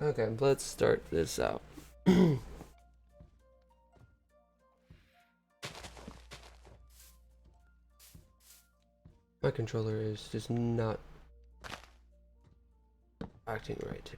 Okay, let's start this out. My controller is just not acting right today.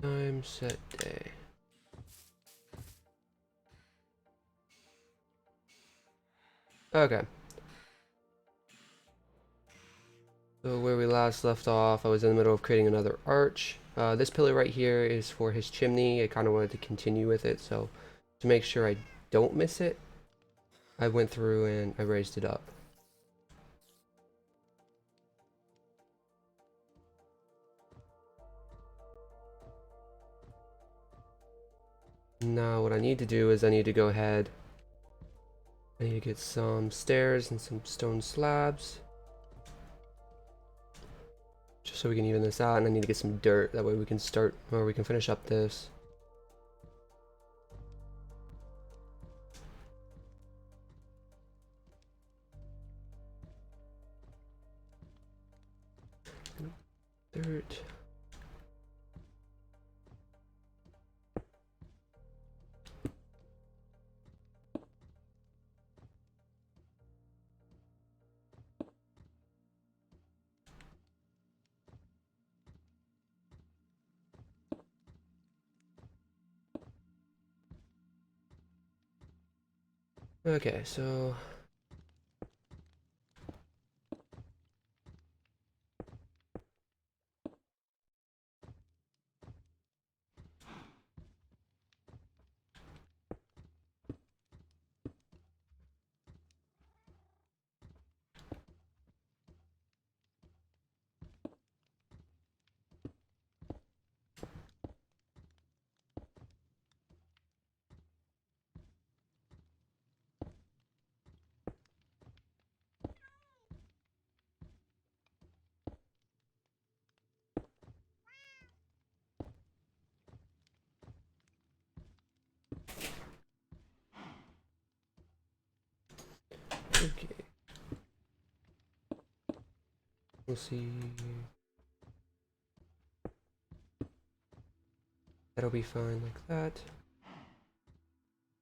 Time set day. Okay. So where we last left off, I was in the middle of creating another arch. This pillar right here is for his chimney. I kind of wanted to continue with it, so to make sure I don't miss it, I went through and I raised it up. Now what I need to do is I need to go ahead. I need to get some stairs and some stone slabs. Just so we can even this out, and I need to get some dirt. That way we can start, or we can finish up this. Dirt. Okay, so okay. We'll see. That'll be fine like that.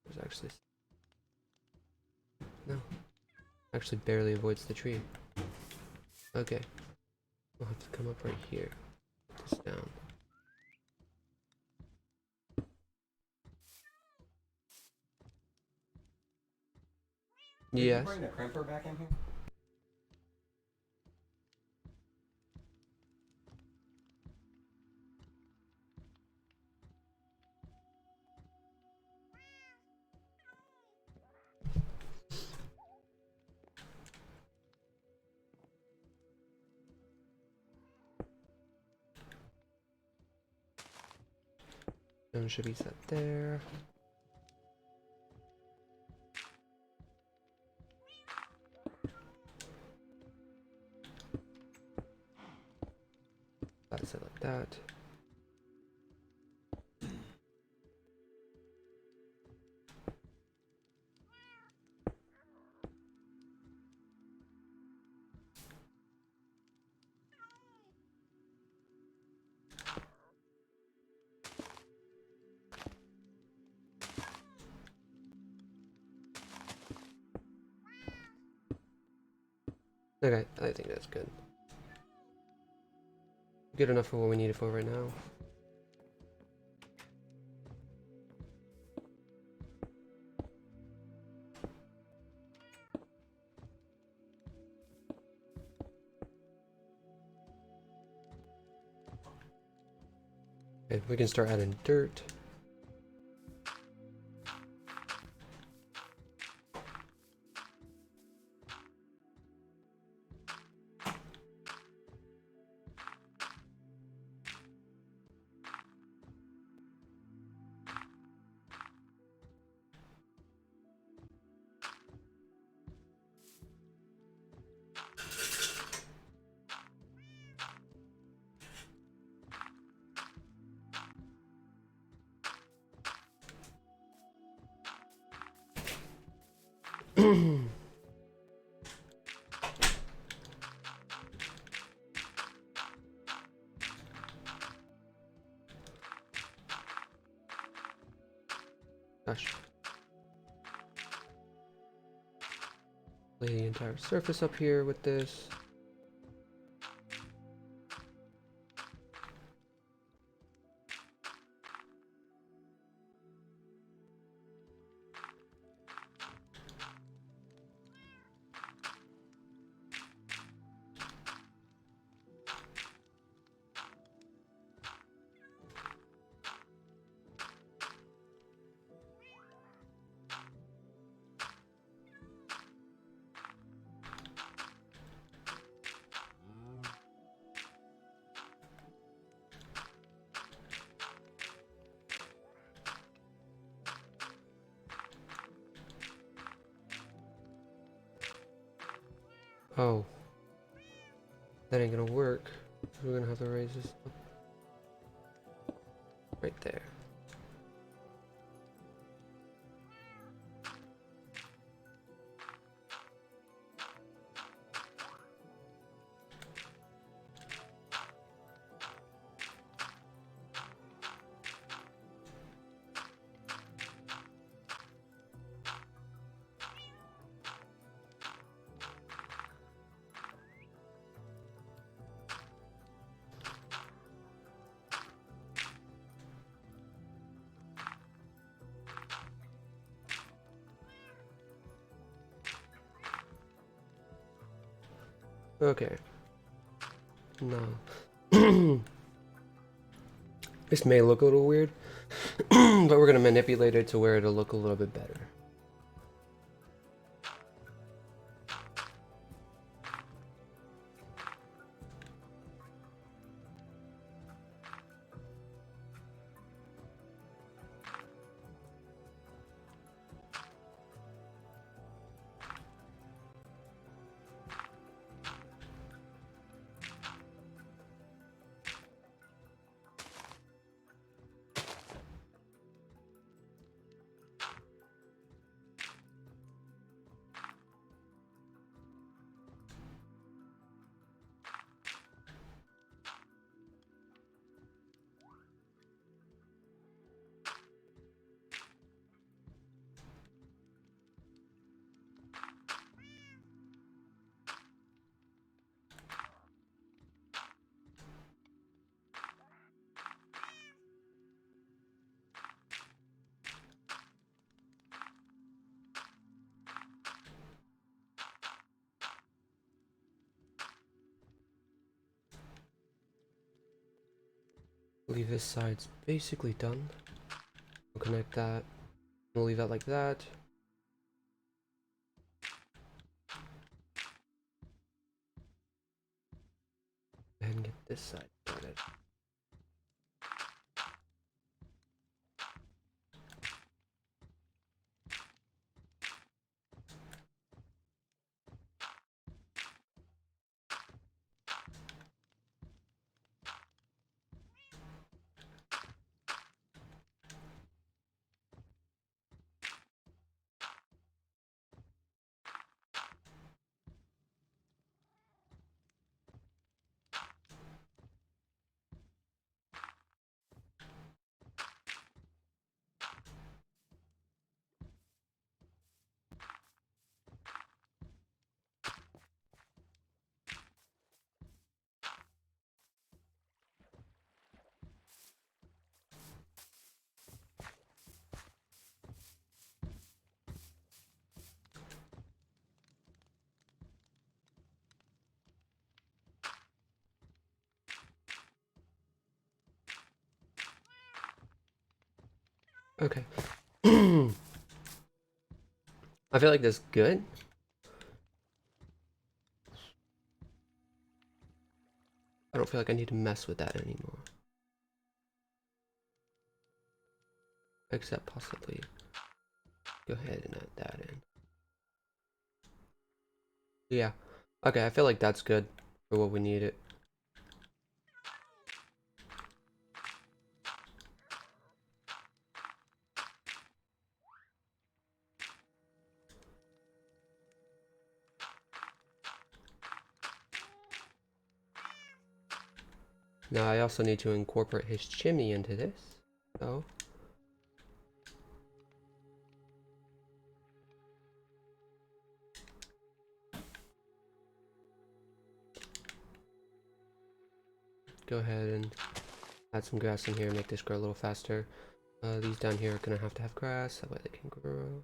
There's actually no. Actually barely avoids the tree. Okay. We'll have to come up right here. Put this down. Yes. Bring the crimper back in here? Stone should be set there. That's it like that. Okay, I think that's good. Good enough for what we need it for right now. Okay, we can start adding dirt. Gosh. Lay the entire surface up here with this. Oh, that ain't gonna work. We're gonna have to raise this up right there. Okay. No. This may look a little weird, but we're gonna manipulate it to where it'll look a little bit better. Leave this side's basically done. We'll connect that. We'll leave that like that. Go ahead and get this side started. Okay. I feel like this is good. I don't feel like I need to mess with that anymore. Except possibly go ahead and add that in. Yeah. Okay, I feel like that's good for what we need it. Now I also need to incorporate his chimney into this. So go ahead and add some grass in here and make this grow a little faster. These down here are gonna have to have grass, that way they can grow.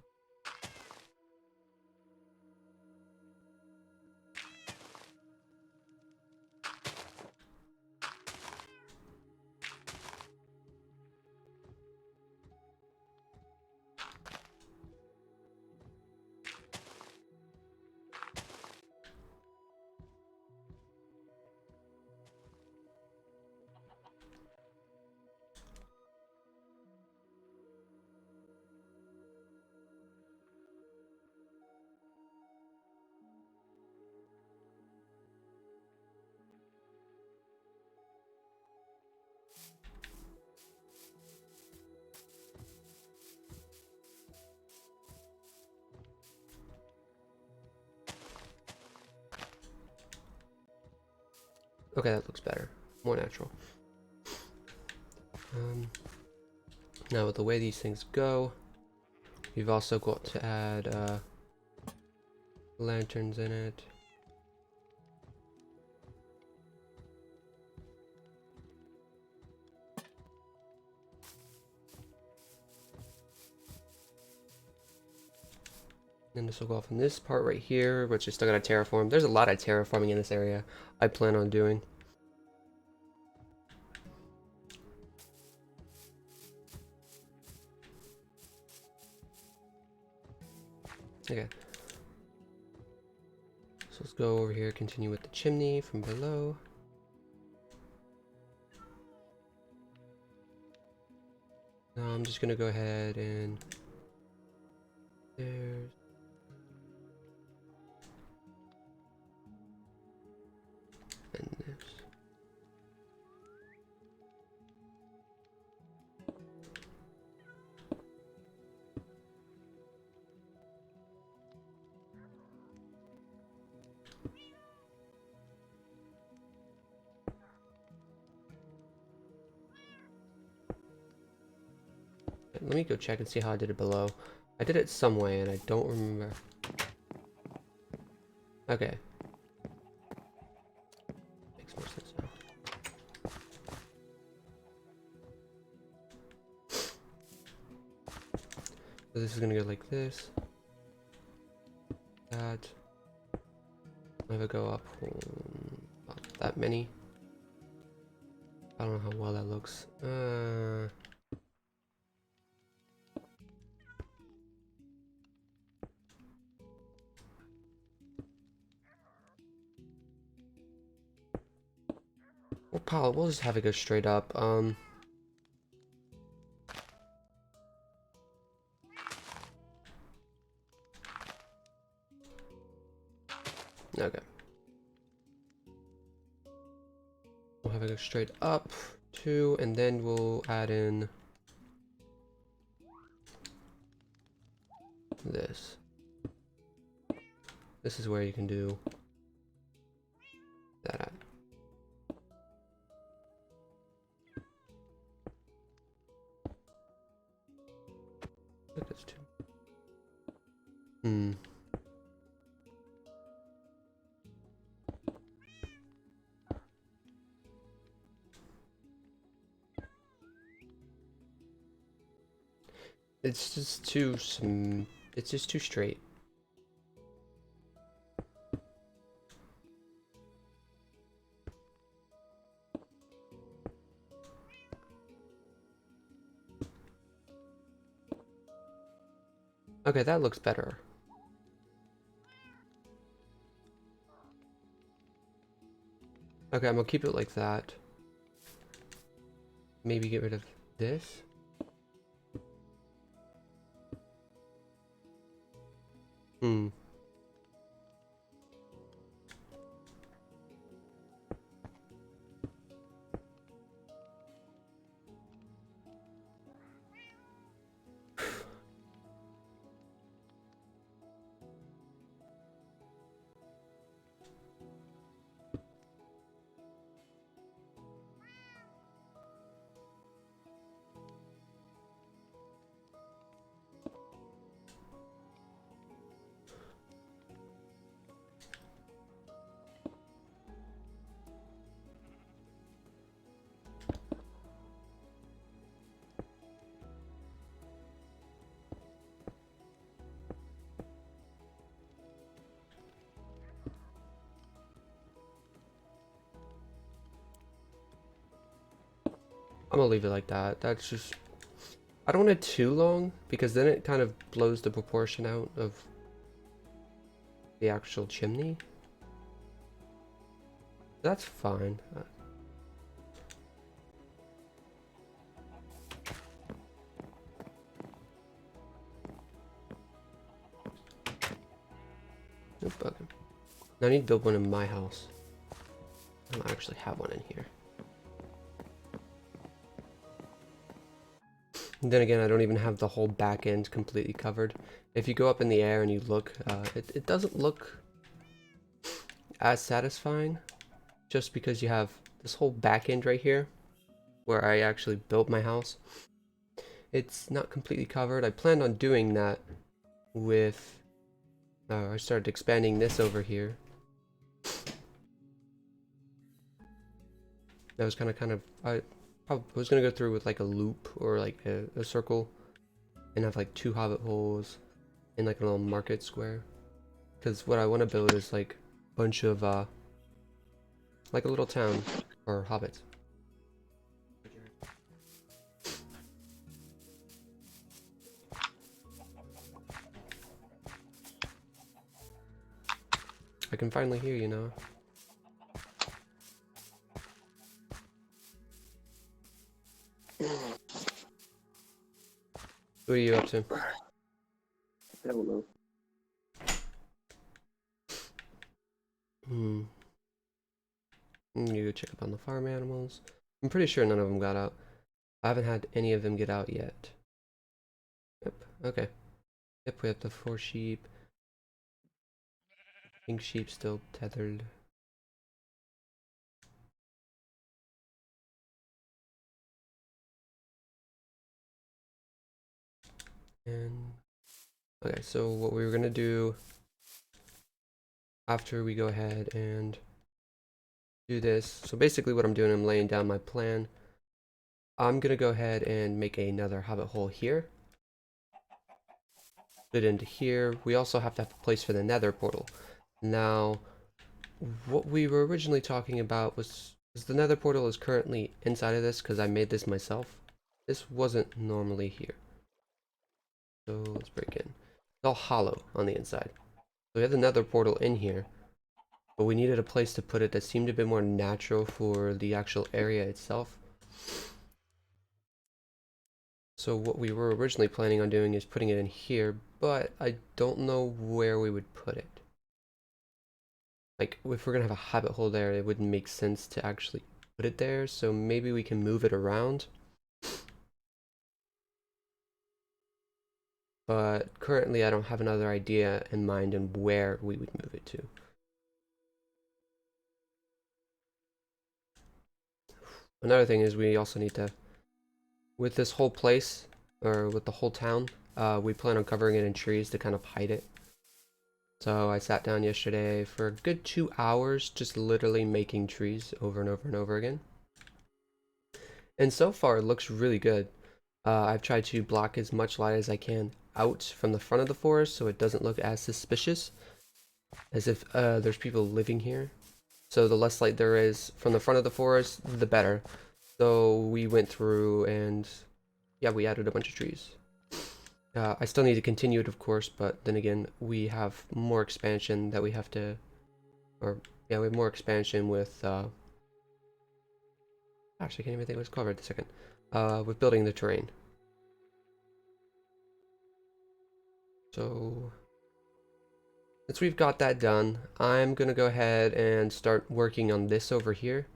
Okay, that looks better. More natural. Now with the way these things go, we've also got to add lanterns in it. And this will go off in this part right here, which is still got to terraform. There's a lot of terraforming in this area I plan on doing. Okay. So let's go over here, continue with the chimney from below. Now I'm just gonna go ahead and there's and this. Let me go check and see how I did it below. I did it some way and I don't remember. Okay. Makes more sense now. So this is gonna go like this. That. Have it go up about that many. I don't know how well that looks. We'll just have it go straight up. Okay. We'll have it go straight up, too, and then we'll add in this. This is where you can do that at. Look, that's two. It's just too it's just too straight. Okay, that looks better. Okay, I'm gonna keep it like that. Maybe get rid of this. I'm gonna leave it like that. That's just, I don't want it too long because then it kind of blows the proportion out of the actual chimney. That's fine. Nope, okay. Now I need to build one in my house. I don't actually have one in here. And then again, I don't even have the whole back end completely covered. If you go up in the air and you look, it doesn't look as satisfying, just because you have this whole back end right here, where I actually built my house. It's not completely covered. I planned on doing that with, I started expanding this over here. That was kind of, I was gonna go through with like a loop or like a circle and have like 2 hobbit holes in like a little market square. Because what I want to build is like a bunch of, like a little town for hobbits. I can finally hear you now. What are you up to? I don't know. You go check up on the farm animals. I'm pretty sure none of them got out. I haven't had any of them get out yet. Yep, okay. Yep, we have the 4 sheep. Pink sheep still tethered. And okay, so what we were gonna do after we go ahead and do this, so basically what I'm doing, I'm laying down my plan. I'm gonna go ahead and make another hobbit hole here. Put it into here. We also have to have a place for the nether portal. Now, what we were originally talking about was the nether portal is currently inside of this because I made this myself. This wasn't normally here. So let's break in. It's all hollow on the inside. So we have the nether portal in here, but we needed a place to put it that seemed a bit more natural for the actual area itself. So what we were originally planning on doing is putting it in here, but I don't know where we would put it. Like, if we're gonna have a hobbit hole there, it wouldn't make sense to actually put it there, so maybe we can move it around. But currently I don't have another idea in mind on where we would move it to. Another thing is we also need to, with this whole place, or with the whole town, we plan on covering it in trees to kind of hide it. So I sat down yesterday for a good 2 hours just literally making trees over and over and over again. And so far it looks really good. I've tried to block as much light as I can out from the front of the forest so it doesn't look as suspicious as if there's people living here. So the less light there is from the front of the forest, the better. So we went through and yeah, we added a bunch of trees. I still need to continue it, of course, but then again, we have more expansion that we have to, or yeah, we have more expansion with, actually, I can't even think what it's called right this second, with building the terrain. So, since we've got that done, I'm gonna go ahead and start working on this over here.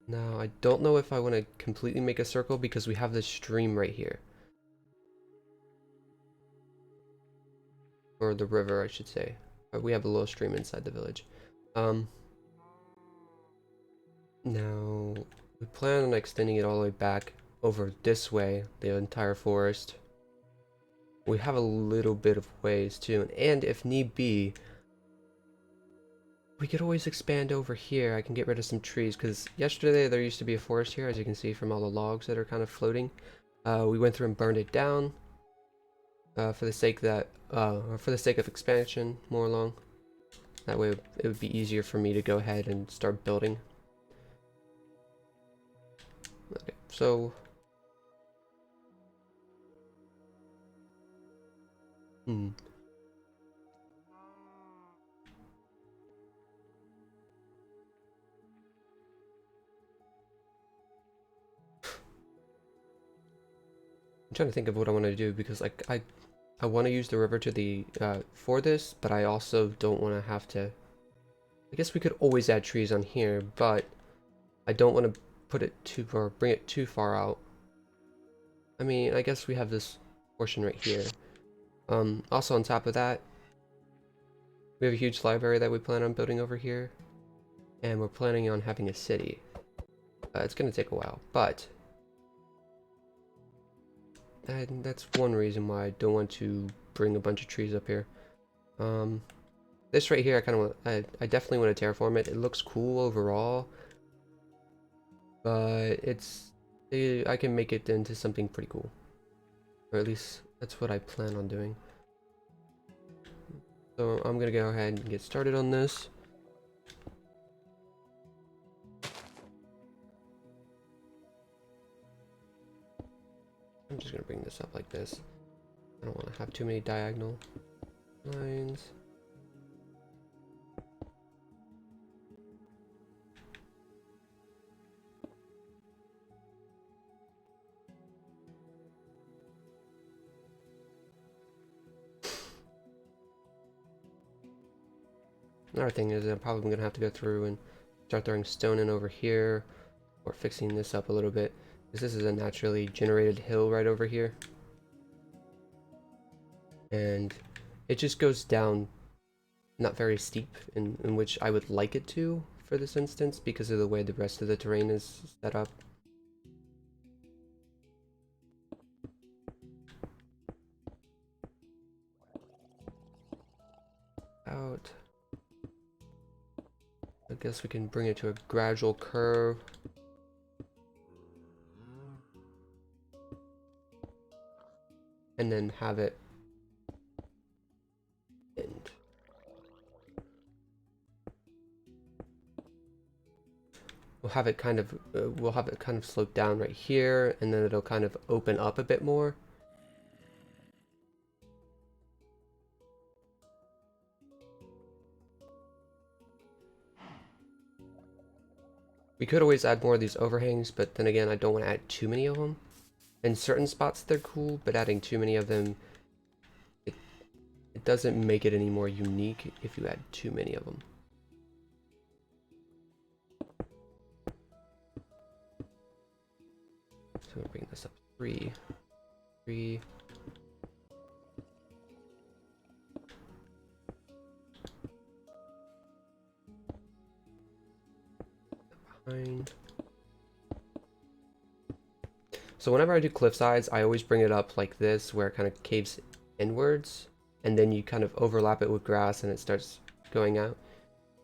Now, I don't know if I want to completely make a circle because we have this stream right here. Or the river, I should say. We have a little stream inside the village. Now, we plan on extending it all the way back over this way, the entire forest. We have a little bit of ways too, and if need be, we could always expand over here. I can get rid of some trees, because yesterday there used to be a forest here, as you can see from all the logs that are kind of floating. We went through and burned it down. For the sake that, or for the sake of expansion more along. That way it would be easier for me to go ahead and start building. Okay, So I'm trying to think of what I want to do because like I want to use the river to the for this, but I also don't want to have to. I guess we could always add trees on here, but I don't want to put it too or bring it too far out. I mean, I guess we have this portion right here. Also on top of that, we have a huge library that we plan on building over here, and we're planning on having a city. It's gonna take a while, but that's one reason why I don't want to bring a bunch of trees up here. This right here, I kind of want, I definitely want to terraform it. It looks cool overall, but I can make it into something pretty cool, or at least that's what I plan on doing. So I'm gonna go ahead and get started on this. I'm just gonna bring this up like this. I don't want to have too many diagonal lines. Another thing is I'm probably gonna have to go through and start throwing stone in over here, or fixing this up a little bit, because this is a naturally generated hill right over here. And it just goes down not very steep in which I would like it to for this instance because of the way the rest of the terrain is set up. Out. I guess we can bring it to a gradual curve. And then have it end. We'll have it kind of slope down right here, and then it'll kind of open up a bit more. We could always add more of these overhangs, but then again, I don't want to add too many of them. In certain spots they're cool, but adding too many of them, it doesn't make it any more unique if you add too many of them. So I'm gonna bring this up 3. Behind. So whenever I do cliff sides, I always bring it up like this, where it kind of caves inwards, and then you kind of overlap it with grass and it starts going out.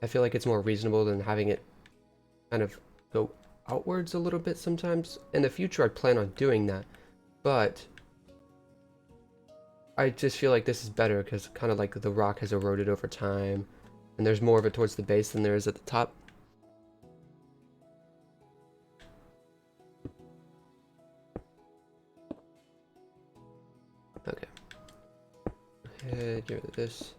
I feel like it's more reasonable than having it kind of go outwards a little bit sometimes. In the future, I plan on doing that, but I just feel like this is better because kind of like the rock has eroded over time, and there's more of it towards the base than there is at the top. Okay. Get rid of this.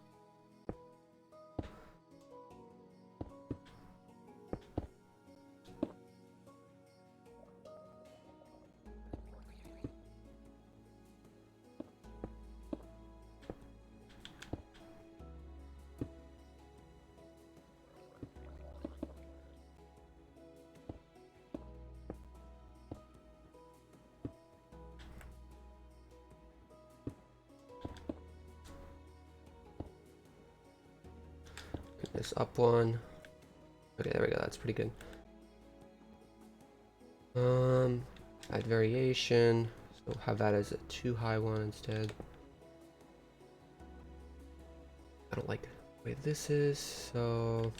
This up one. Okay, there we go. That's pretty good. Add variation. So have that as a too high one instead. I don't like the way this is, so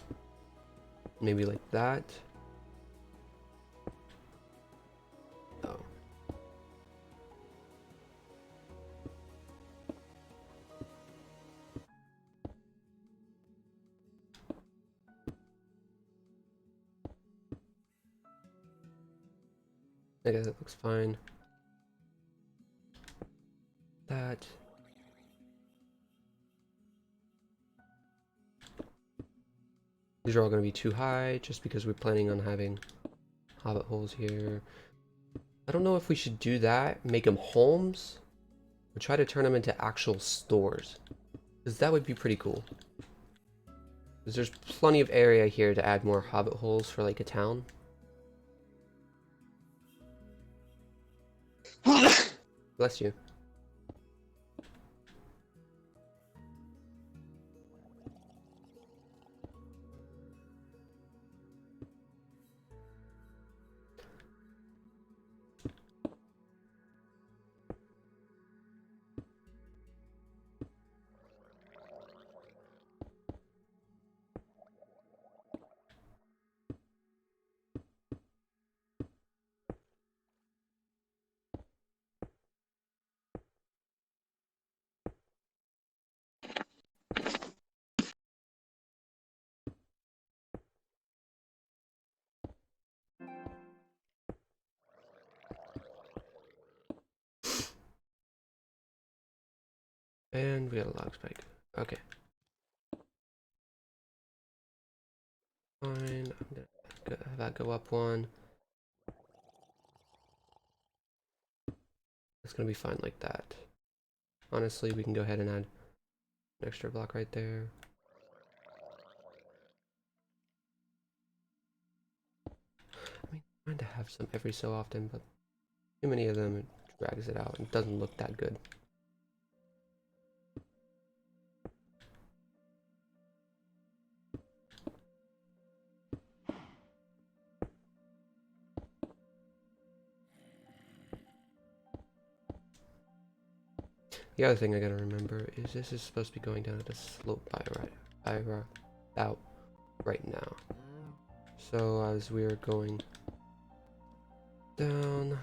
maybe like that. Oh. Okay, that looks fine. That. These are all going to be too high just because we're planning on having hobbit holes here. I don't know if we should do that, make them homes, or try to turn them into actual stores. Because that would be pretty cool. Because there's plenty of area here to add more hobbit holes for like a town. Bless you. And we got a log spike. Okay. Fine. I'm gonna have that go up one. It's gonna be fine like that. Honestly, we can go ahead and add an extra block right there. I mean, trying to have some every so often, but too many of them, it drags it out and doesn't look that good. The other thing I gotta remember is this is supposed to be going down at a slope about right now. So as we're going down,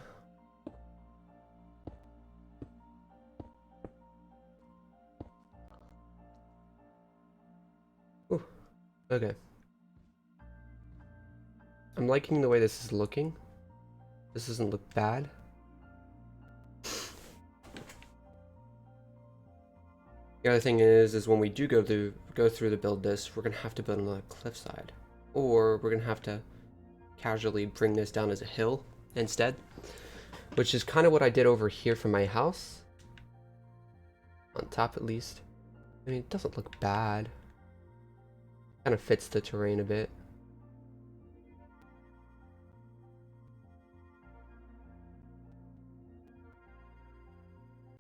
ooh, okay. I'm liking the way this is looking. This doesn't look bad. The other thing is when we do go through to build this, we're gonna have to build another cliffside, or we're gonna have to casually bring this down as a hill instead, which is kind of what I did over here for my house. On top, at least. I mean, it doesn't look bad. Kind of fits the terrain a bit.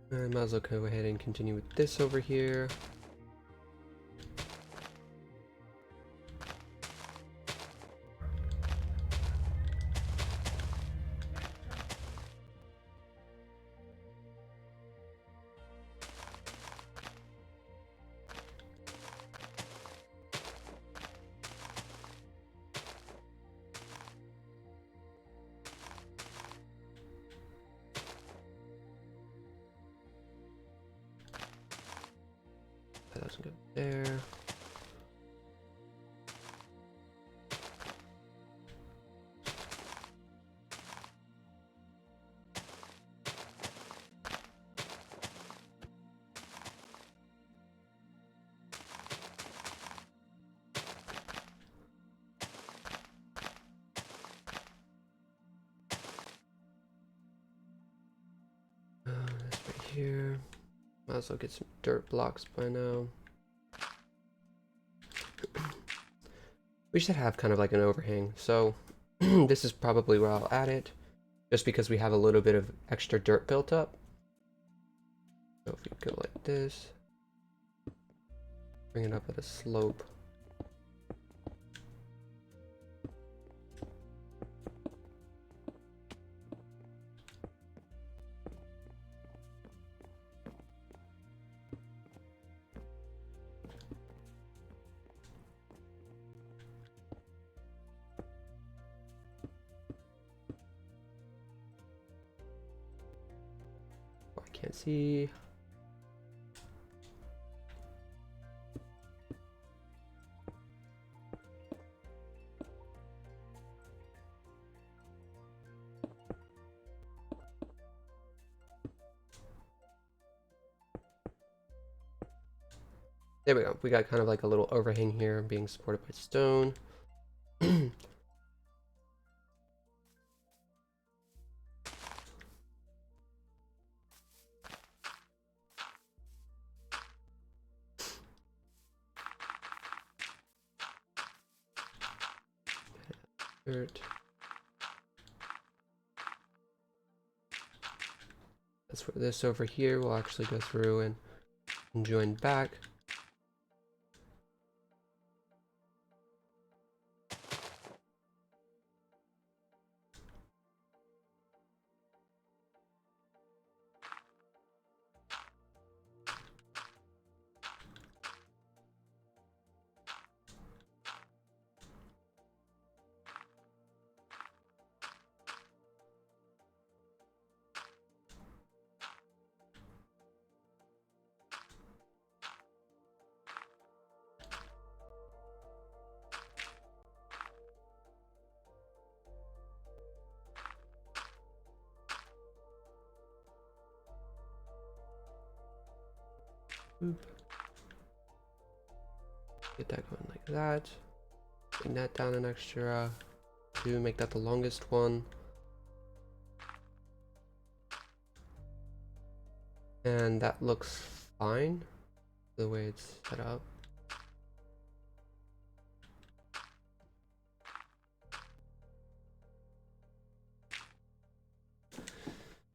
I might as well go ahead and continue with this over here. That doesn't go there. This right here. Might as well get some dirt blocks by now. We should have kind of like an overhang, so this is probably where I'll add it, just because we have a little bit of extra dirt built up. So if we go like this, bring it up at a slope. I can't see. There we go. We got kind of like a little overhang here being supported by stone. Dirt. That's where this over here will actually go through and join back. Oop. Get that going like that. Bring that down an extra to make that the longest one. And that looks fine the way it's set up.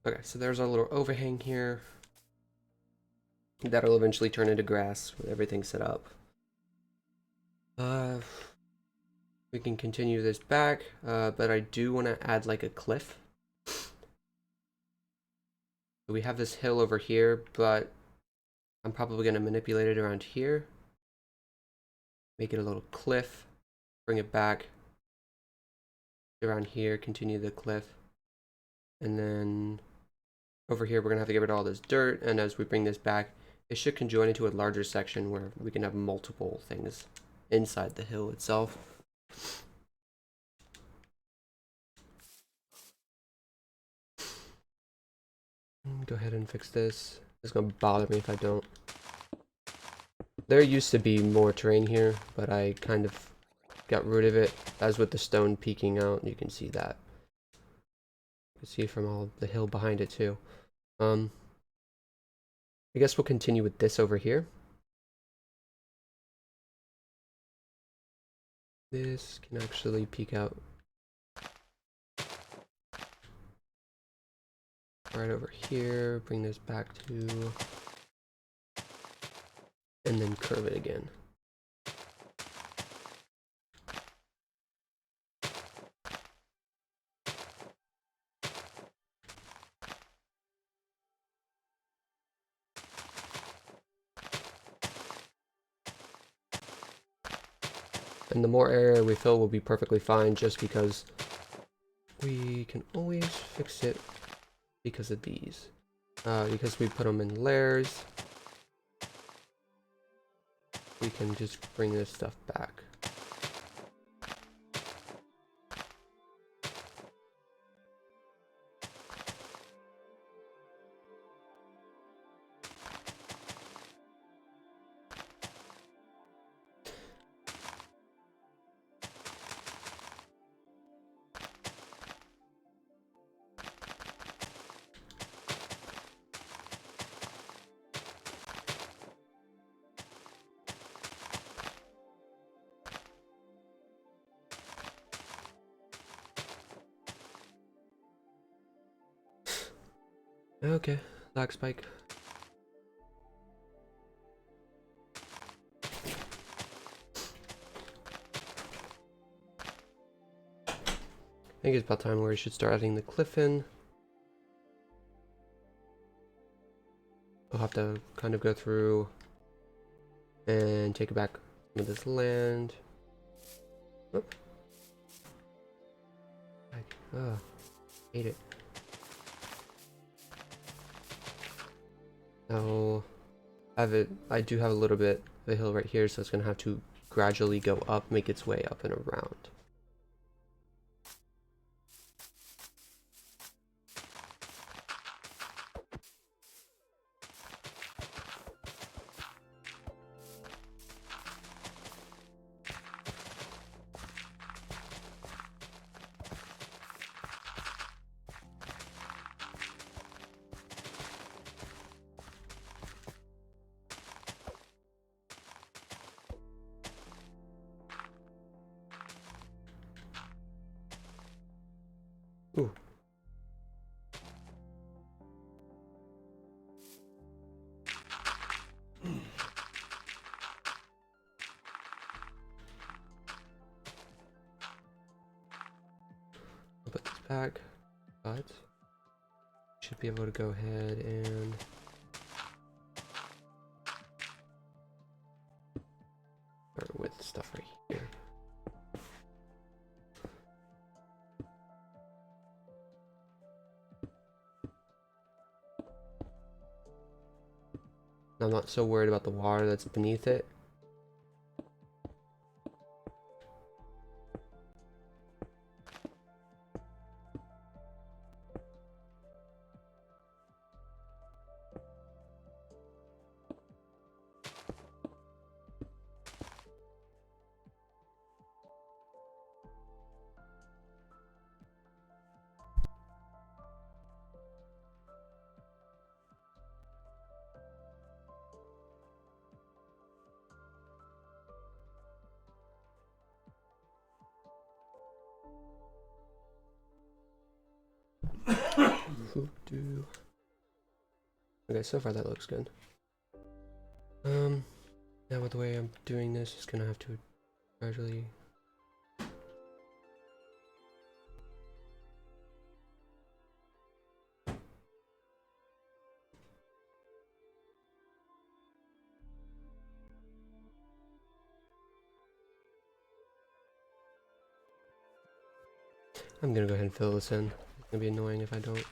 Okay, so there's our little overhang here. That'll eventually turn into grass with everything set up. We can continue this back, but I do want to add like a cliff. We have this hill over here, but I'm probably going to manipulate it around here. Make it a little cliff. Bring it back around here, continue the cliff. And then over here, we're going to have to get rid of all this dirt. And as we bring this back, it should conjoin into a larger section where we can have multiple things inside the hill itself. Go ahead and fix this. It's going to bother me if I don't. There used to be more terrain here, but I kind of got rid of it. As with the stone peeking out, you can see that. You can see from all the hill behind it too. I guess we'll continue with this over here. This can actually peek out right over here. Bring this back to, and then curve it again. And the more area we fill will be perfectly fine, just because we can always fix it because of these. Because we put them in layers, we can just bring this stuff back. Okay, lag spike. I think it's about time where we should start adding the cliff in. We'll have to kind of go through and take back some of this land. Oop. Hate it. I'll have it. I do have a little bit of a hill right here, so it's gonna have to gradually go up, make its way up and around. back, but should be able to go ahead and start with stuff right here. I'm not so worried about the water that's beneath it. Okay, so far that looks good. Now with the way I'm doing this, just gonna have to gradually. I'm gonna go ahead and fill this in. It's gonna be annoying if I don't.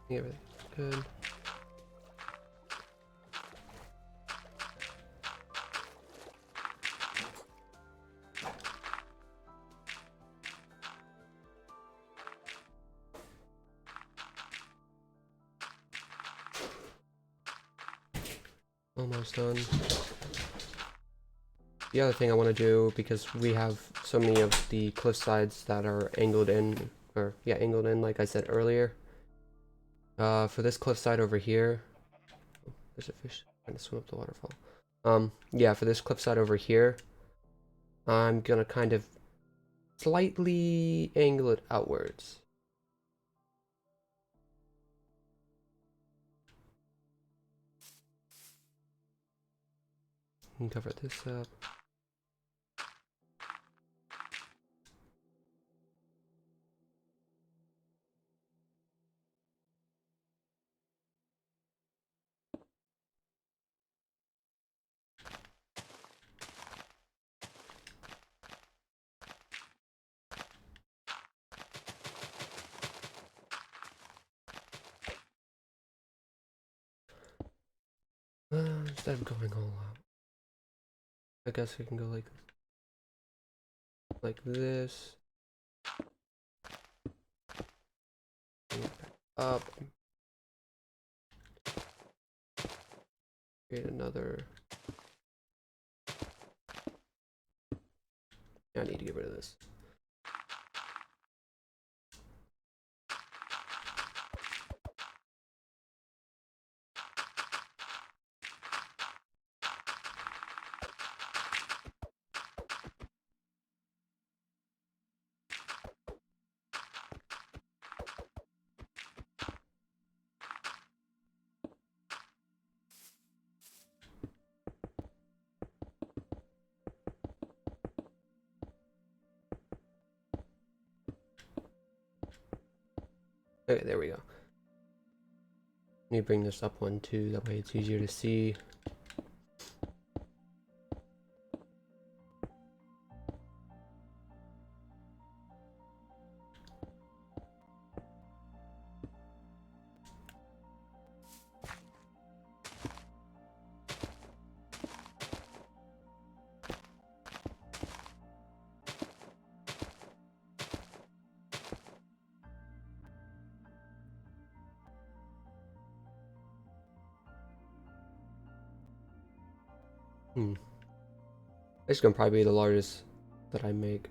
Everything's good. Almost done. The other thing I want to do, because we have so many of the cliff sides that are angled in, or yeah, angled in like I said earlier. For this cliffside over here, there's a fish trying to swim up the waterfall. Yeah, for this cliffside over here, I'm gonna kind of slightly angle it outwards. And cover this up. Instead of going all out, I guess we can go like this. Bring it back up. Create another. I need to get rid of this. Okay, there we go. Let me bring this up one too, that way it's easier to see. It's gonna probably be the largest that I make.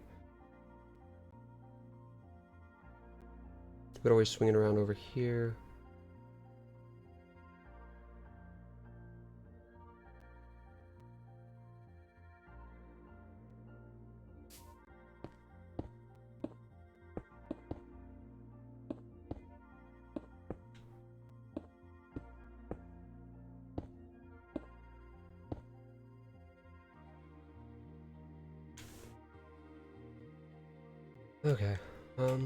But always swing it around over here. Okay. Where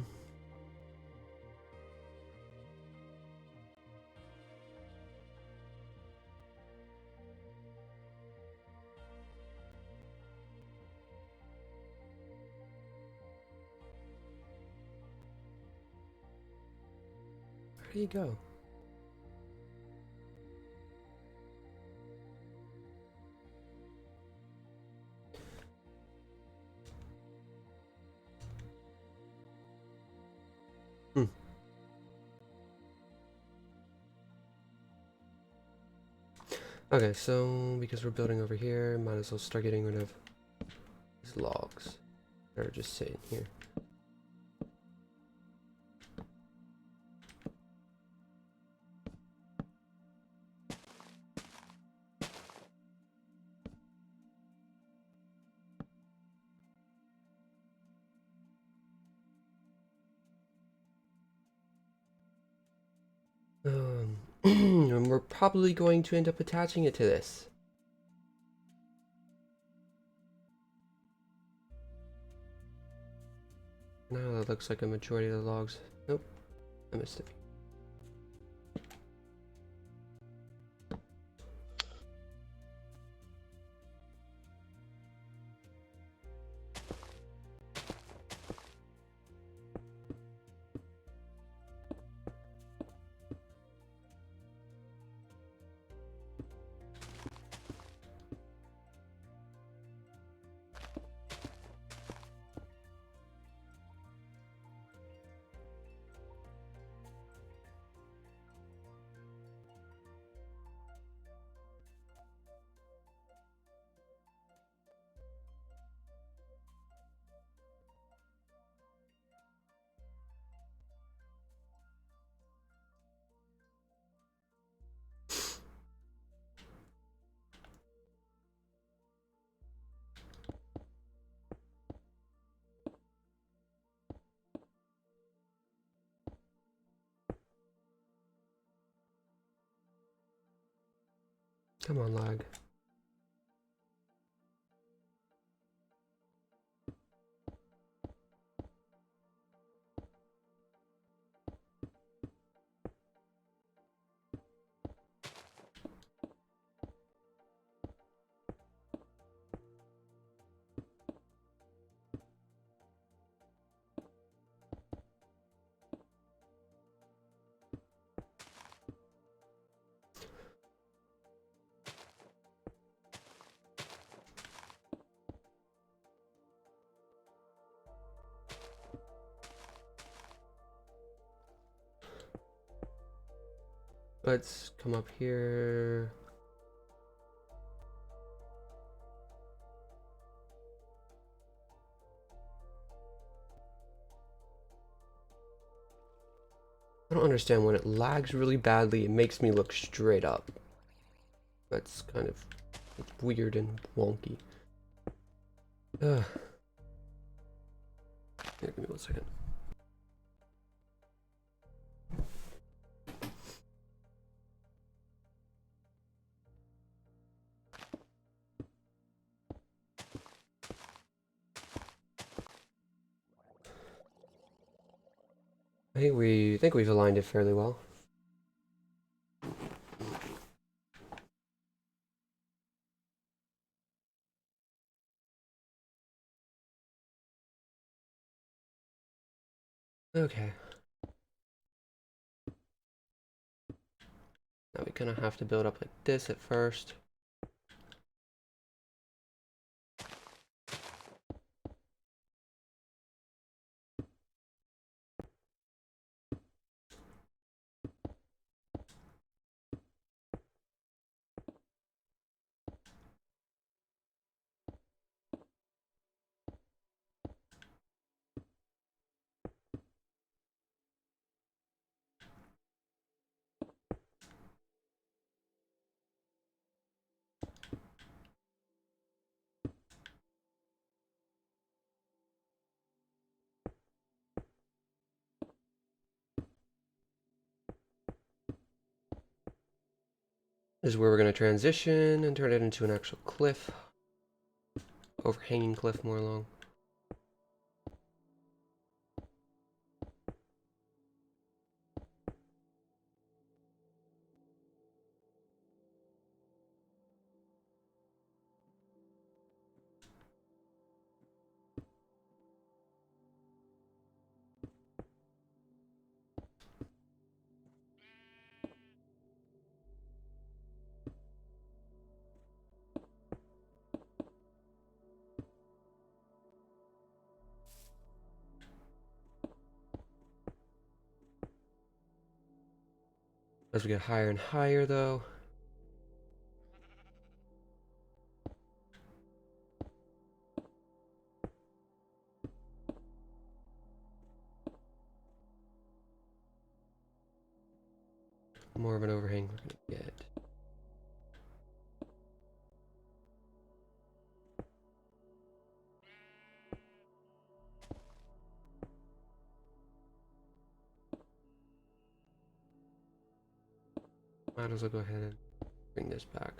do you go? Okay, so because we're building over here, might as well start getting rid of these logs that are just sitting here. And we're probably going to end up attaching it to this. Now that looks like a majority of the logs. Nope, I missed it. Come on, lag. Let's come up here. I don't understand when it lags really badly, it makes me look straight up. That's kind of weird and wonky. Here, give me 1 second. I think we've aligned it fairly well. Okay. Now we kind of have to build up like this at first. This is where we're going to transition and turn it into an actual cliff. Overhanging cliff more along. As we get higher and higher, though, more of an overhang we're going to get. Might as well go ahead and bring this back.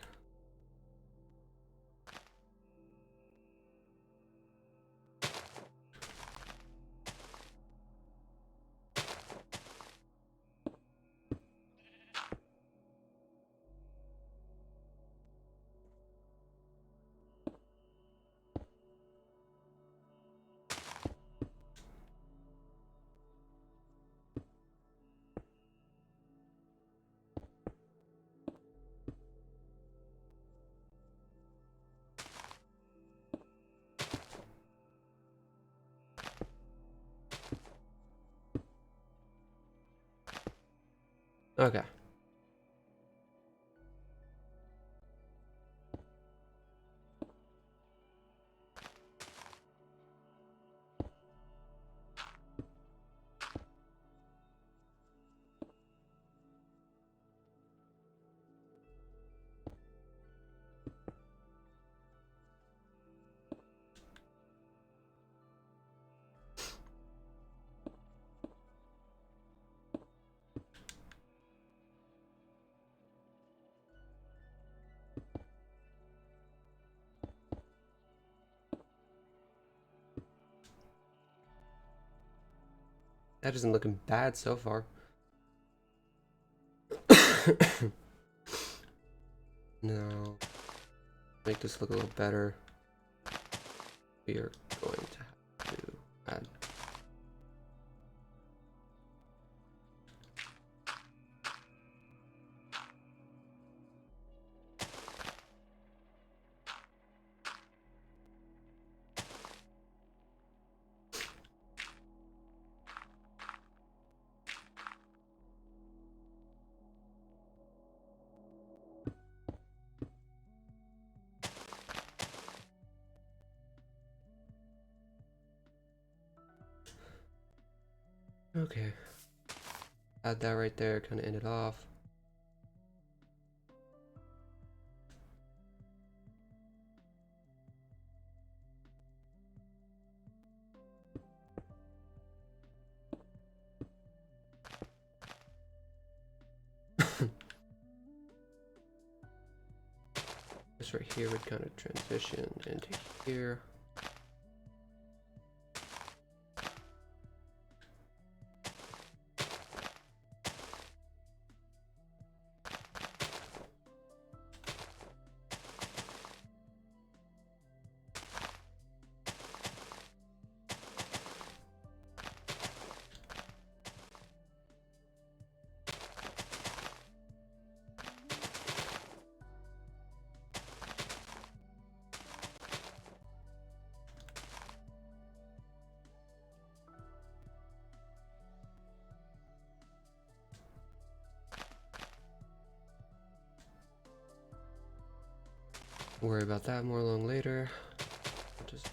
Okay. That isn't looking bad so far. Now, make this look a little better. We are going to have to add. Okay. Add that right there, kind of end it off. This right here would kind of transition into here. Worry about that more along later. Just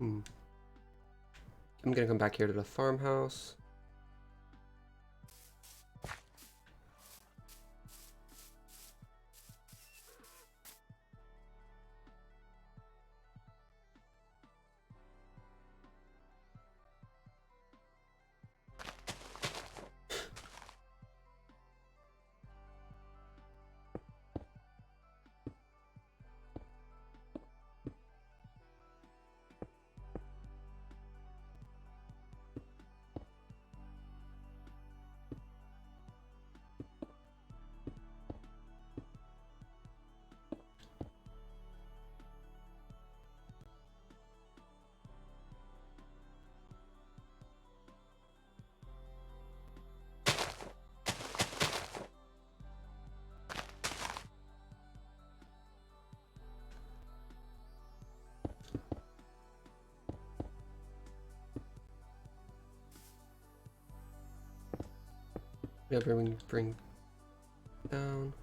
I'm gonna come back here to the farmhouse. Yeah, bring down.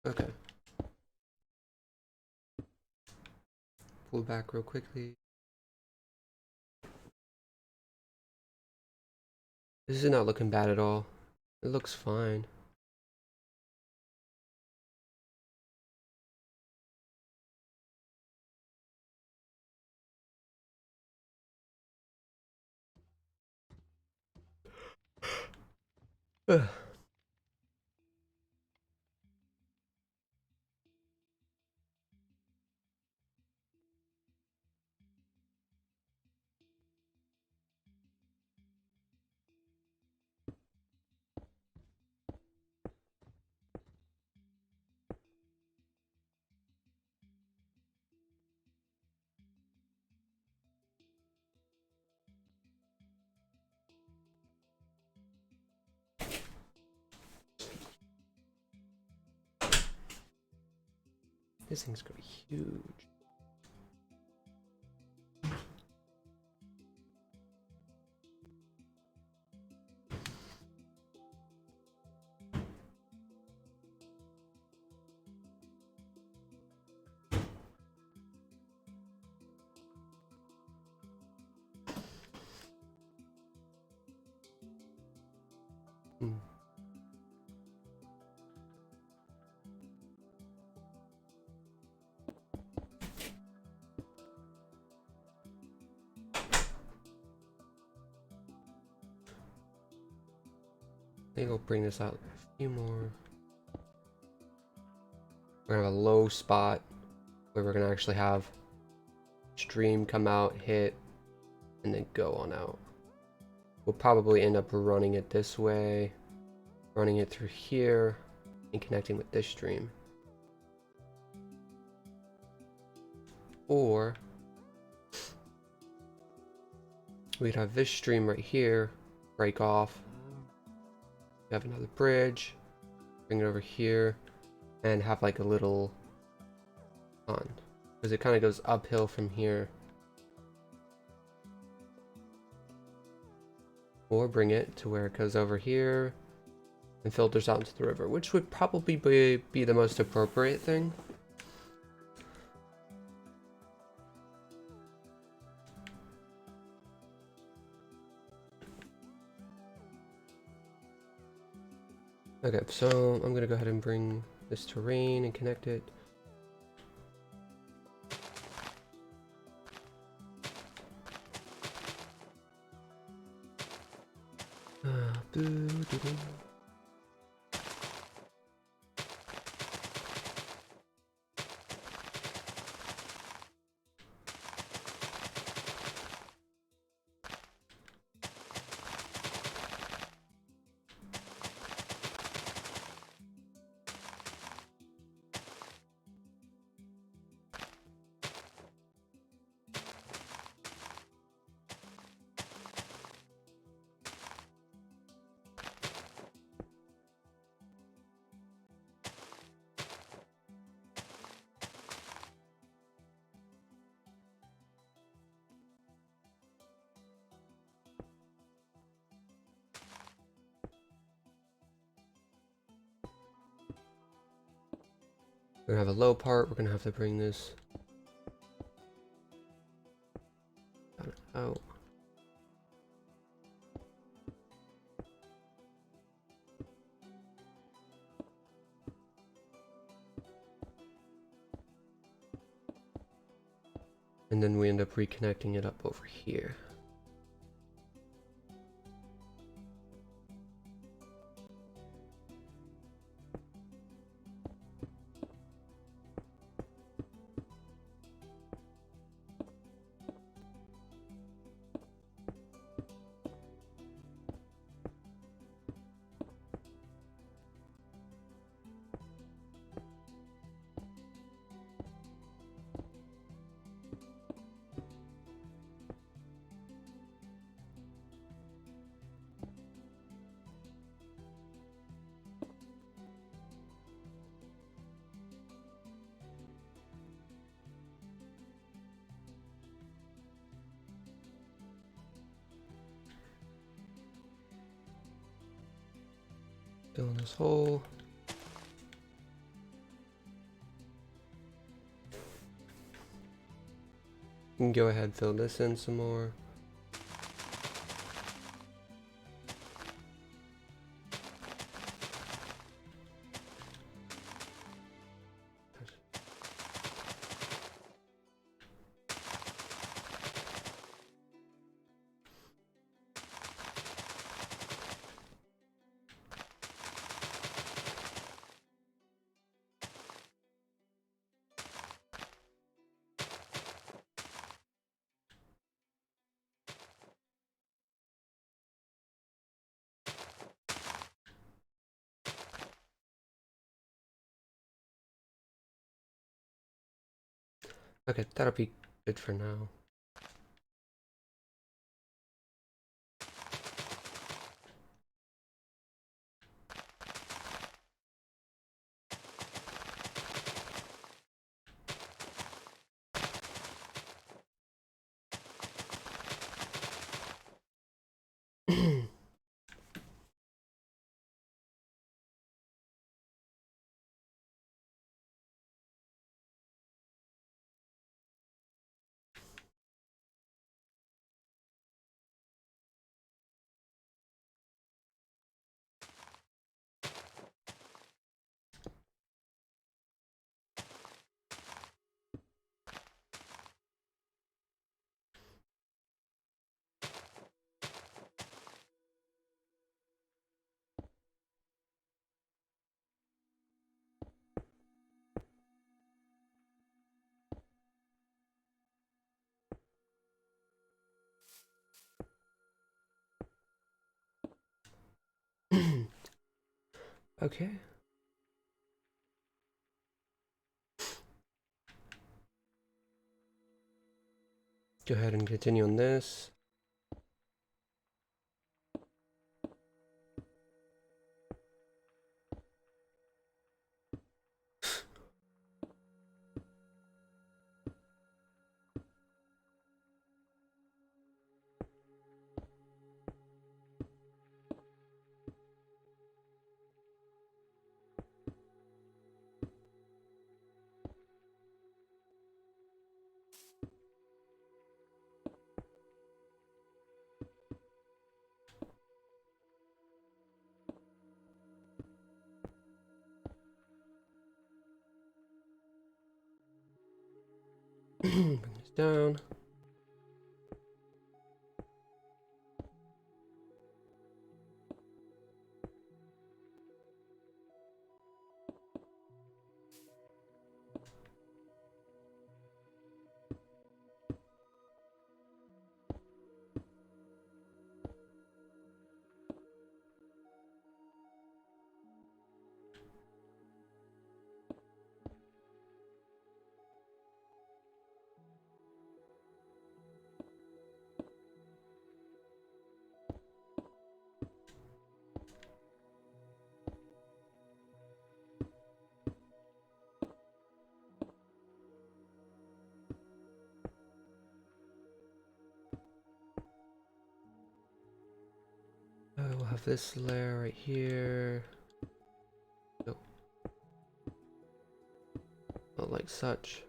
Okay. Pull back real quickly. This is not looking bad at all. It looks fine. Ugh. This thing's gonna be huge. Hmm. I think I'll bring this out a few more. We're gonna have a low spot where we're gonna actually have stream come out, hit, and then go on out. We'll probably end up running it this way, running it through here, and connecting with this stream. Or we'd have this stream right here, break off. We have another bridge, bring it over here, and have like a little on, because it kind of goes uphill from here. or bring it to where it goes over here and filters out into the river, which would probably be the most appropriate thing. Okay, so I'm gonna go ahead and bring this terrain and connect it. Boo-doo-doo. We're gonna have a low part. We're gonna have to bring this out. And then we end up reconnecting it up over here. Fill in this hole. You can go ahead and fill this in some more. Okay, that'll be good for now. Okay. Go ahead and continue on this. Bring this down. We'll have this layer right here. Nope. Not like such.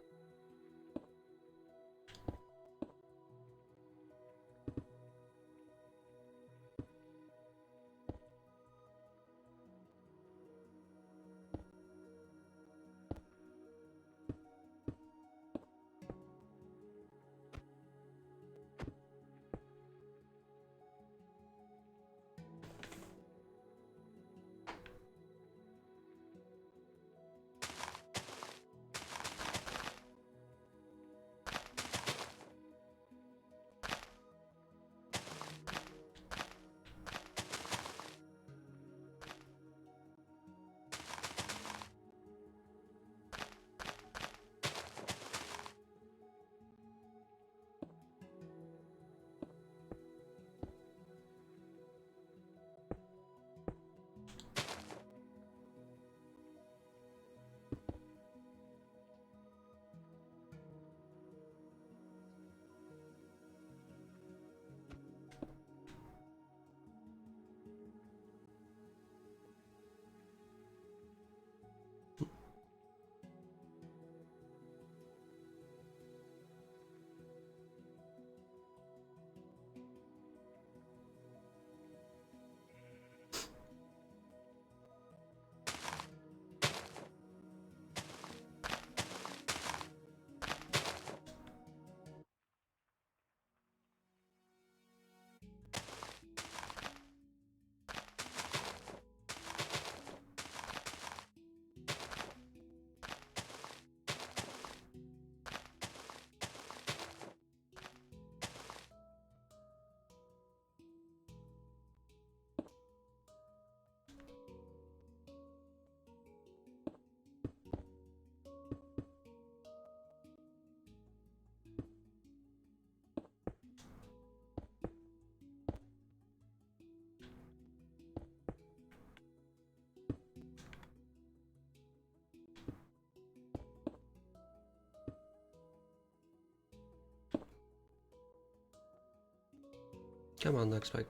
Come on, next spike.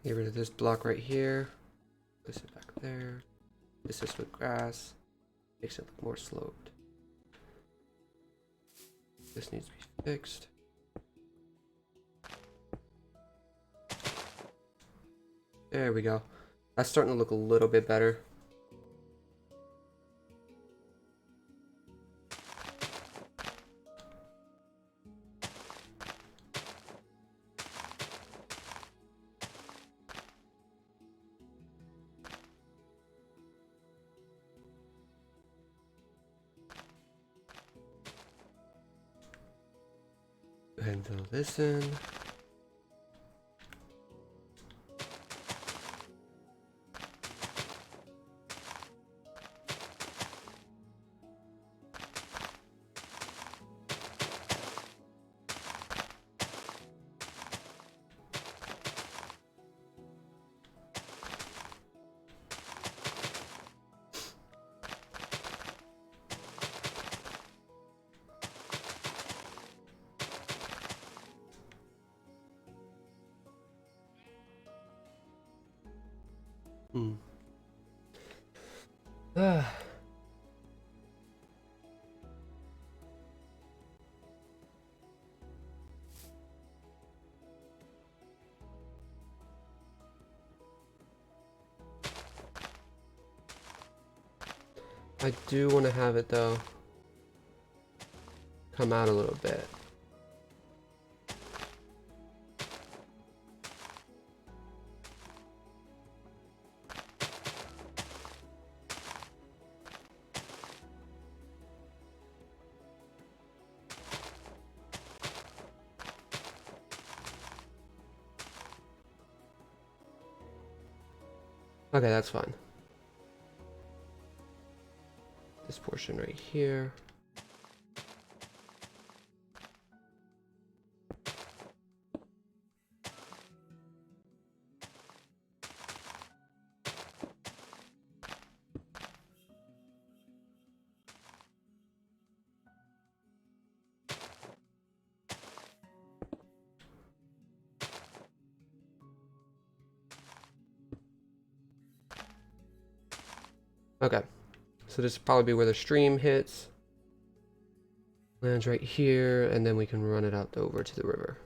Get rid of this block right here. Place it back there. This is with grass. Makes it look more sloped. This needs to be fixed. There we go. That's starting to look a little bit better. Go ahead and fill this in. Ah. I do want to have it though come out a little bit. Okay, that's fine. This portion right here. Okay, so this will probably be where the stream hits. Lands right here, and then we can run it out over to the river.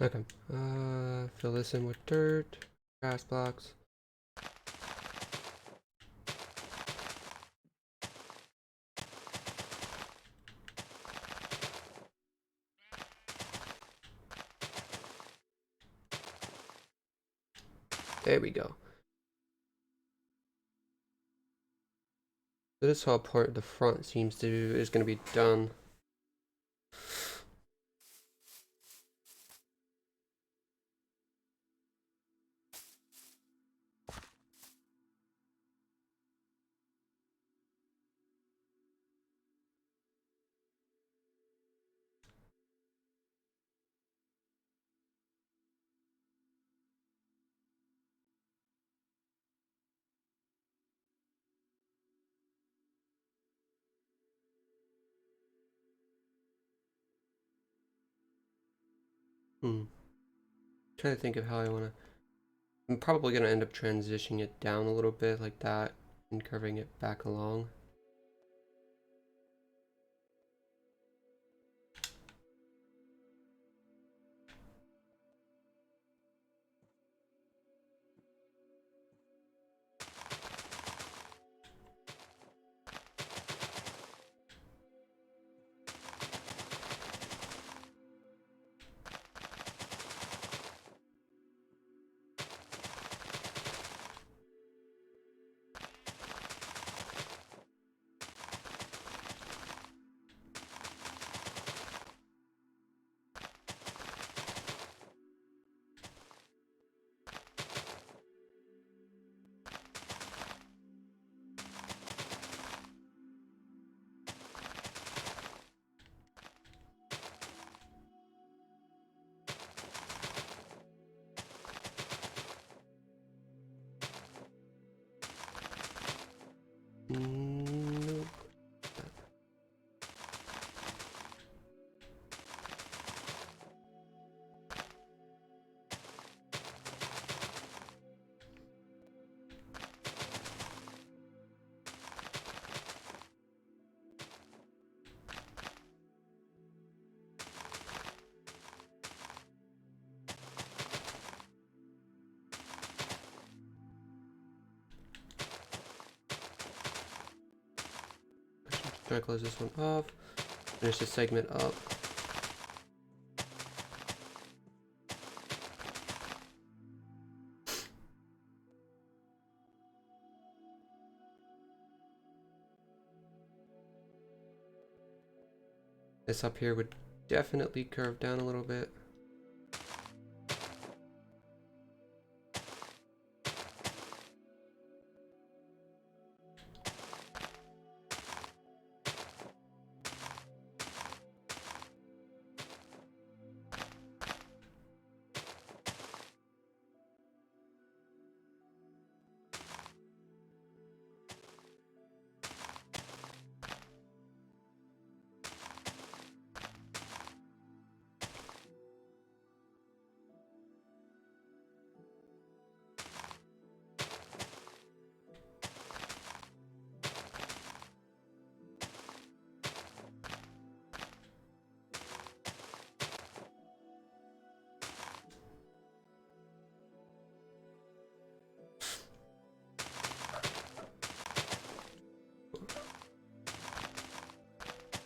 Okay, fill this in with dirt, grass blocks. There we go. So this whole part, the front seems to is going to be done. Trying to think of how I want to. I'm probably going to end up transitioning it down a little bit like that and curving it back along. trying to close this one off. Finish this segment up. This up here would definitely curve down a little bit.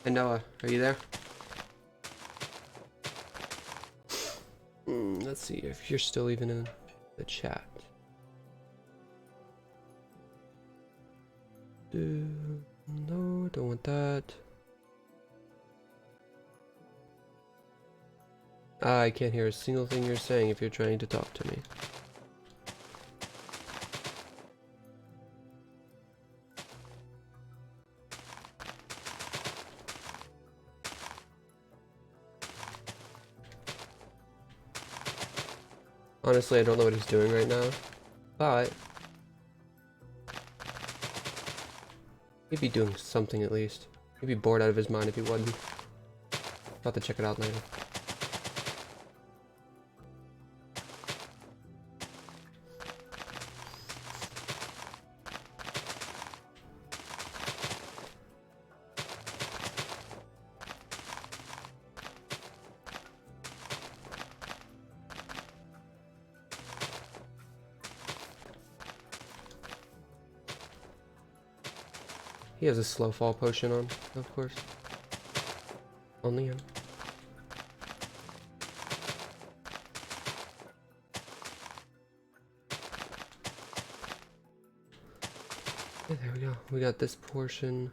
And Noah, are you there? Let's see if you're still even in the chat. No, don't want that. I can't hear a single thing you're saying if you're trying to talk to me. Honestly, I don't know what he's doing right now, but he'd be doing something at least. He'd be bored out of his mind if he wasn't. About to check it out later. He has a slow fall potion on, of course. Only him. Yeah, there we go. We got this portion.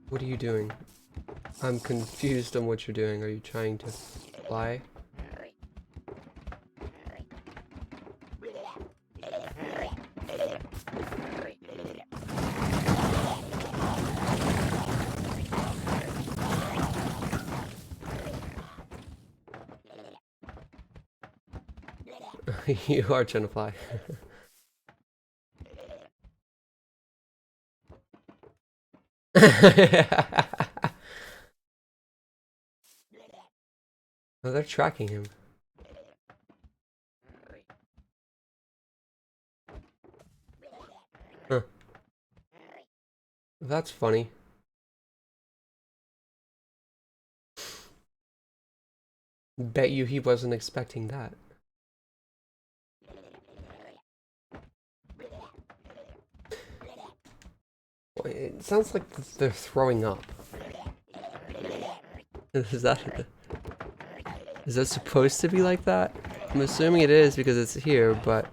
What are you doing? I'm confused on what you're doing. Are you trying to fly? You are trying to fly. Oh, they're tracking him. Huh. That's funny. Bet you he wasn't expecting that. It sounds like they're throwing up. Is that supposed to be like that? I'm assuming it is because it's here, but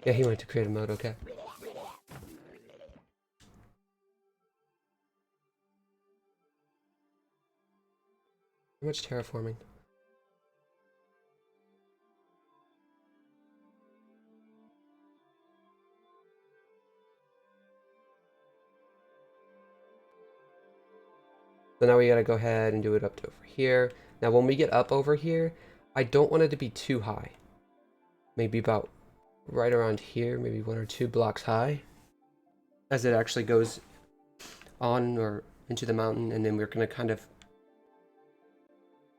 yeah, he went to creative mode, okay. How much terraforming? So now we gotta go ahead and do it up to over here. Now when we get up over here, I don't want it to be too high. Maybe about right around here, maybe 1 or 2 blocks high. As it actually goes on or into the mountain, and then we're gonna kind of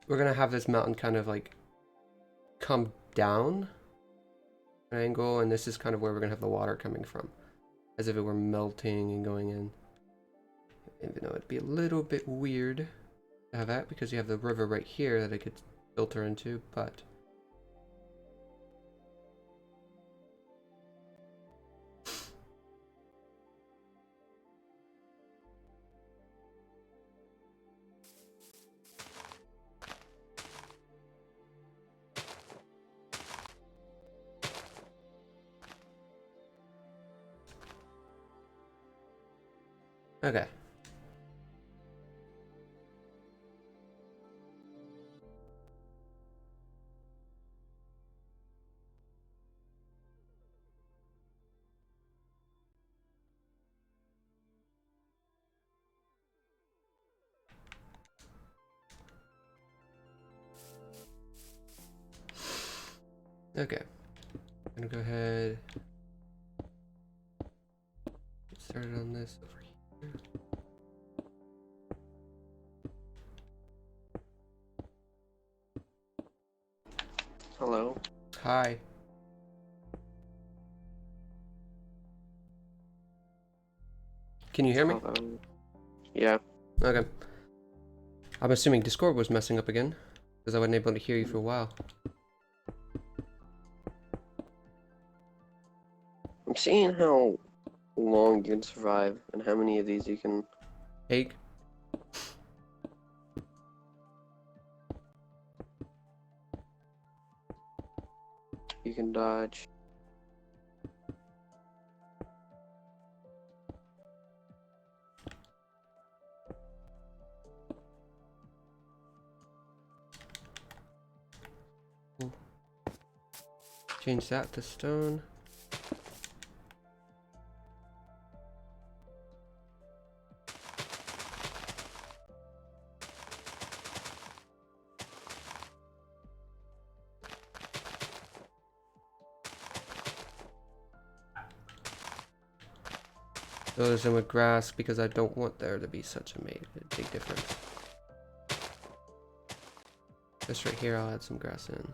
we're gonna have this mountain kind of like come down an angle, and this is kind of where we're gonna have the water coming from, as if it were melting and going in. Even though it'd be a little bit weird to have that because you have the river right here that it could filter into, but okay. Okay, I'm gonna go ahead, get started on this over here. Hello. Hi. Can you hear me? Yeah. Okay. I'm assuming Discord was messing up again, because I wasn't able to hear you for a while. I'm seeing how long you can survive and how many of these you can. Take. You can dodge. Change that to stone. Fill this in with grass because I don't want there to be such a big difference. This right here, I'll add some grass in.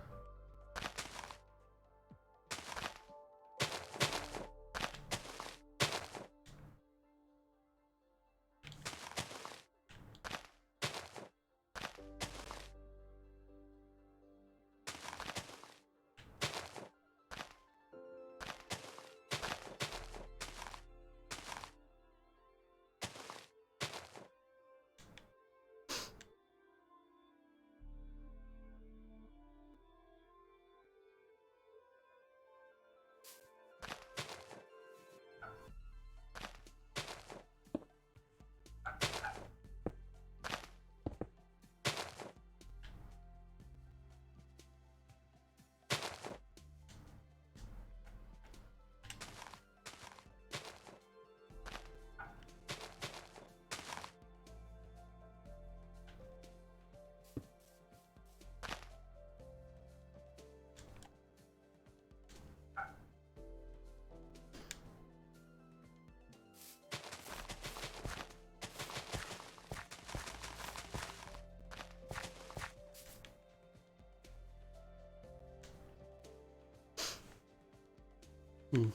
Hmm.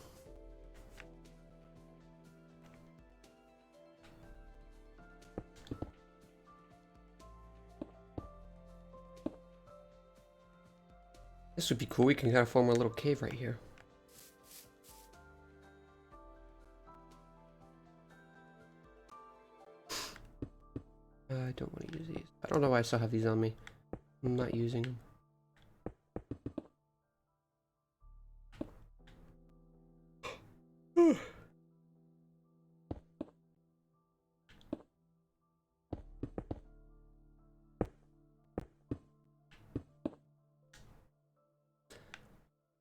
This would be cool. We can kind of form a little cave right here. I don't want to use these. I don't know why I still have these on me. I'm not using them.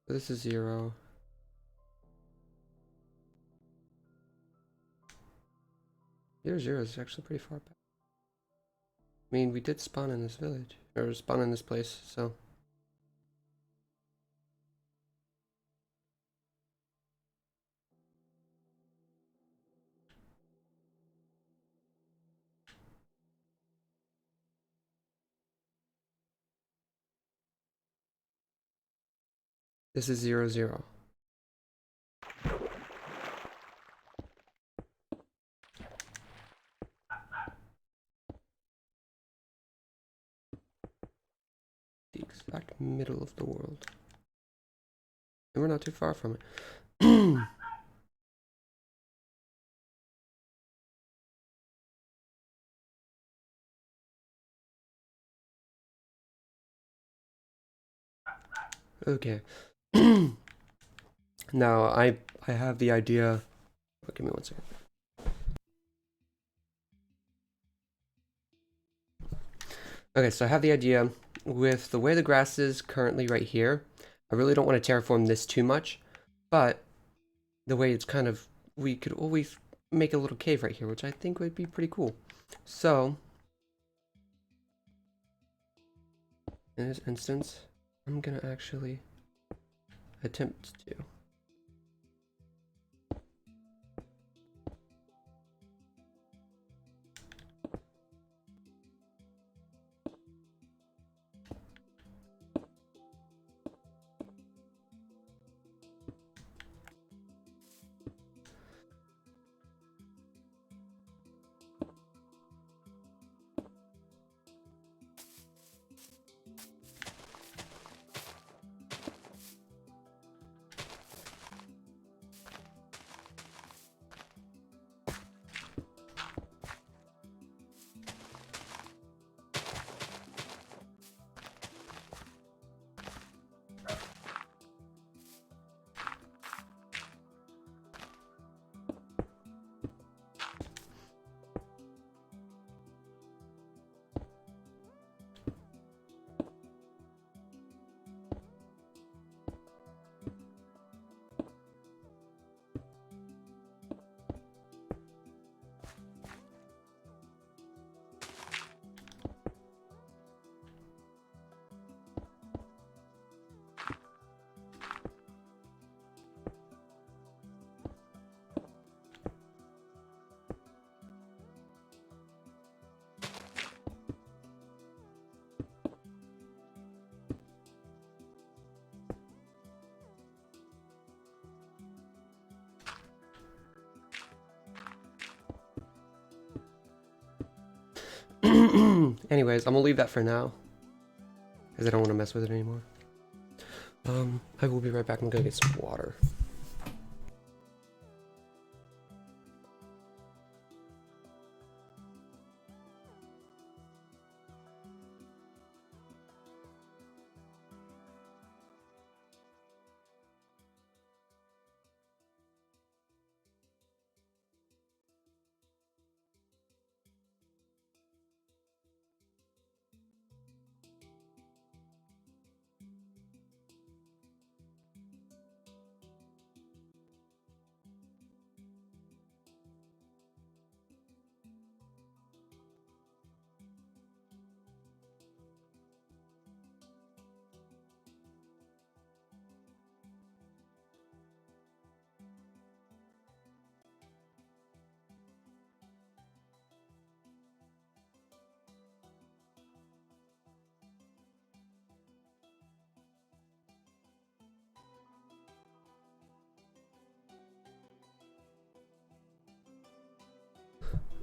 This is 0. Zero is actually pretty far back. I mean, we did spawn in this village, or spawn in this place, so. This is 0, 0. The exact middle of the world. And we're not too far from it. Okay. Now I have the idea. Oh, give me 1 second. Okay, so I have the idea with the way the grass is currently right here. I really don't want to terraform this too much, but the way it's kind of, we could always make a little cave right here, which I think would be pretty cool. So in this instance, I'm gonna actually attempt to. Anyways, I'm gonna leave that for now, because I don't want to mess with it anymore. I will be right back. I'm gonna get some water.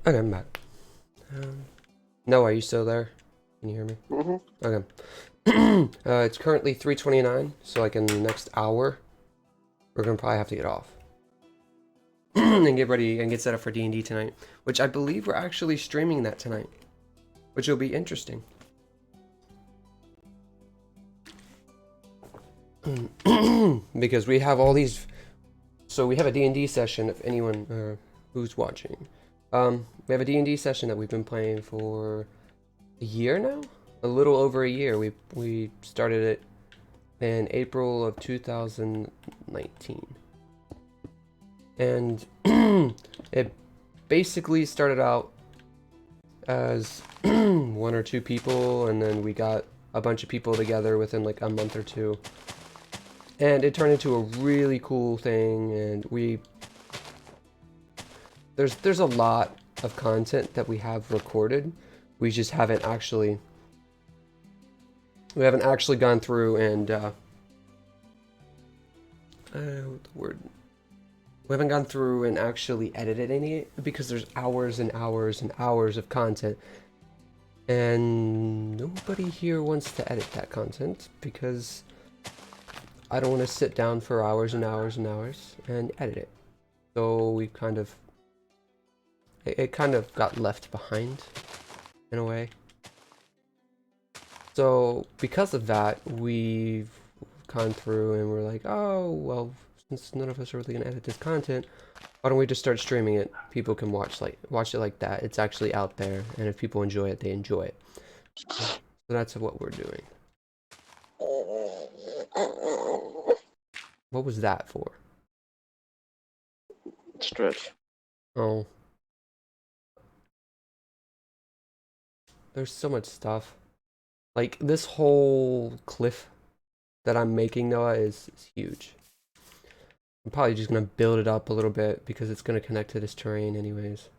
Okay, I'm back. Noah, are you still there? Can you hear me? Mm-hmm. Okay. It's currently 3:29, so like in the next hour, we're gonna probably have to get off and get ready and get set up for D&D tonight, which I believe we're actually streaming that tonight, which will be interesting. Because we have all these, so we have a D&D session. If anyone who's watching, we have a D&D session that we've been playing for a year now, a little over a year. We started it in April of 2019, and it basically started out as 1 or 2 people, and then we got a bunch of people together within like a month or 2, and it turned into a really cool thing. And there's a lot of content that we have recorded. We just haven't actually gone through and the word. We haven't gone through and actually edited any because there's hours and hours and hours of content. And nobody here wants to edit that content because I don't want to sit down for hours and hours and hours and edit it. So we kind of, it kind of got left behind in a way. So because of that, we've gone through and we're like, oh, well, since none of us are really gonna edit this content, why don't we just start streaming it? People can watch it like that. It's actually out there, and if people enjoy it, they enjoy it. So that's what we're doing. What was that for? Stretch. Oh. There's so much stuff. Like, this whole cliff that I'm making, Noah, is huge. I'm probably just gonna build it up a little bit because it's gonna connect to this terrain anyways.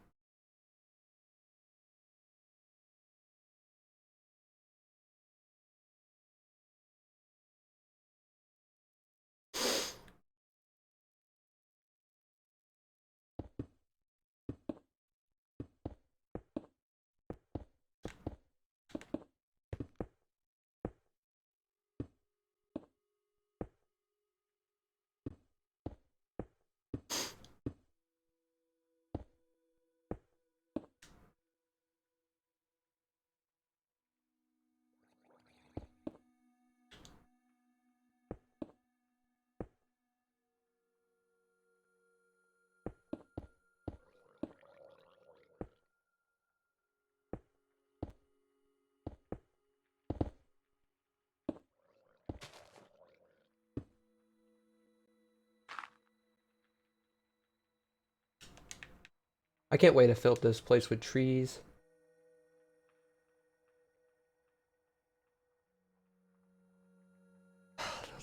I can't wait to fill up this place with trees.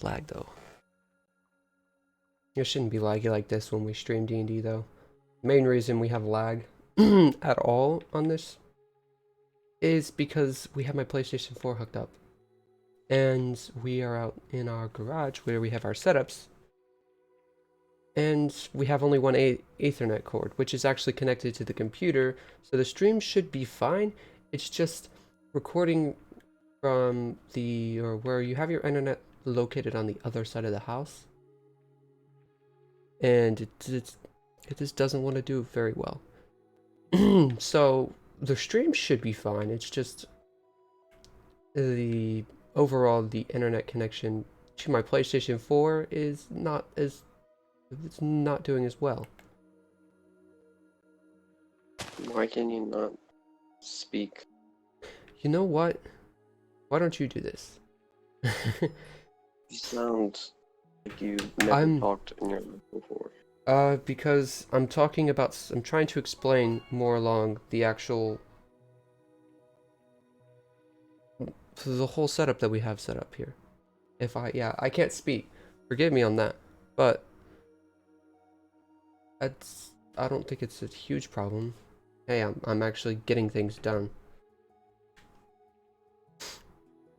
Lag though. It shouldn't be laggy like this when we stream D&D though. Main reason we have lag at all on this is because we have my PlayStation 4 hooked up. And we are out in our garage where we have our setups. And we have only one Ethernet cord, which is actually connected to the computer. So the stream should be fine. It's just recording from the, or where you have your internet located on the other side of the house. And it just doesn't want to do very well. So the stream should be fine. It's just the overall the internet connection to my PlayStation 4 is not as, it's not doing as well. Why can you not speak? You know what? Why don't you do this? You sound like you've never talked in your life before. Because I'm talking about, I'm trying to explain more along the actual, the whole setup that we have set up here. Yeah, I can't speak. Forgive me on that. But I don't think it's a huge problem. Hey, I'm actually getting things done.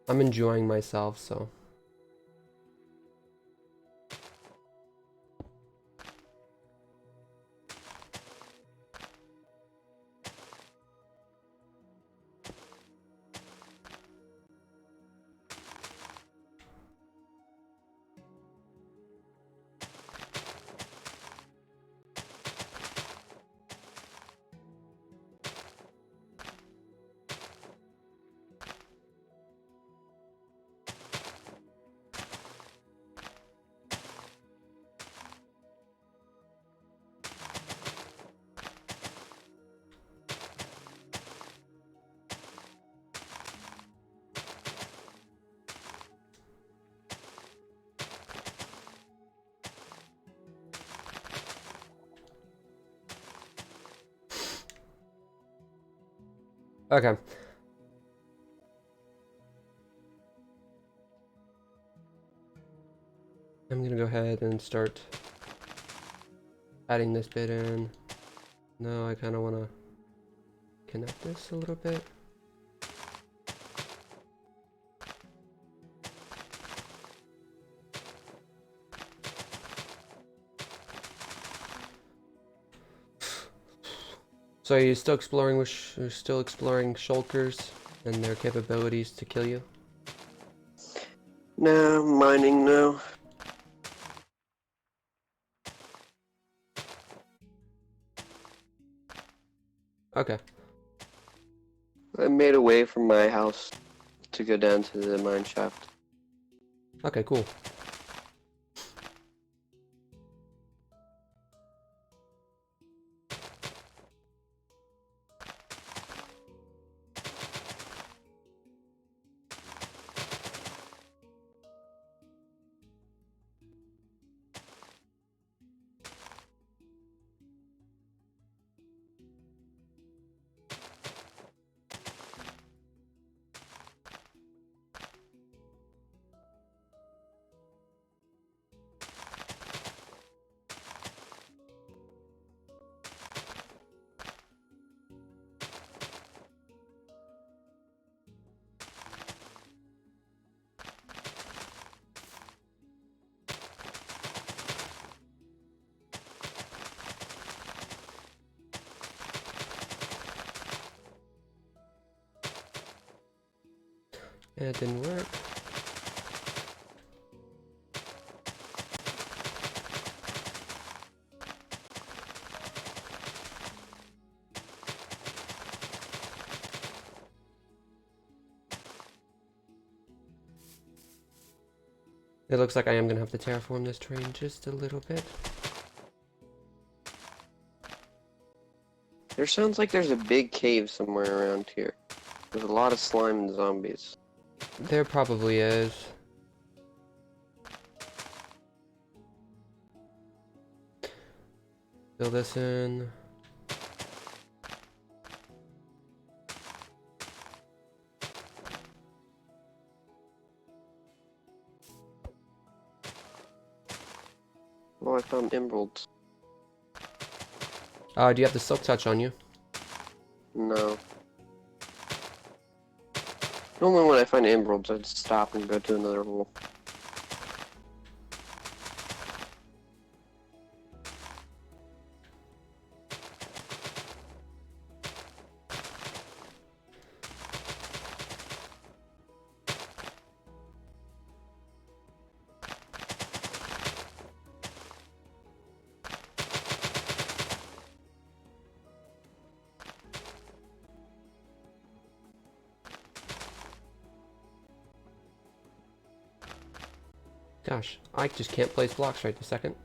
I'm enjoying myself, so. Okay. I'm gonna go ahead and start adding this bit in. No, I kind of want to connect this a little bit. So are you still exploring with you're still exploring shulkers and their capabilities to kill you? Nah, mining now. Okay. I made a way from my house to go down to the mine shaft. Okay, cool. It didn't work. It looks like I am gonna have to terraform this terrain just a little bit. There sounds like there's a big cave somewhere around here. There's a lot of slime and zombies. There probably is. Fill this in. Oh, I found emeralds. Do you have the silk touch on you? No. Normally when I find emeralds, I just stop and go to another hole. Gosh, I just can't place blocks right this second.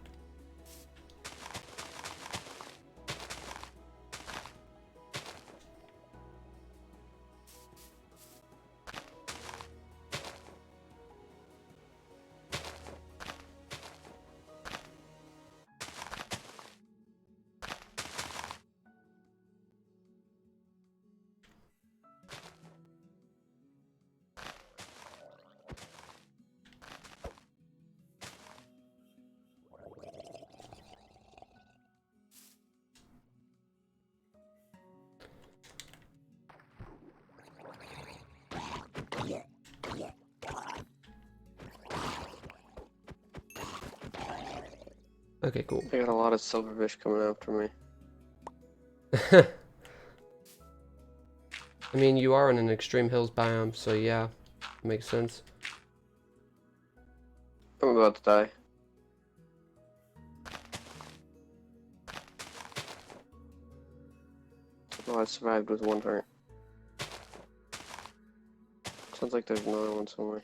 Okay, cool. I got a lot of silverfish coming after me. I mean, you are in an extreme hills biome, so yeah, makes sense. I'm about to die. Oh, I survived with one heart. Sounds like there's another one somewhere.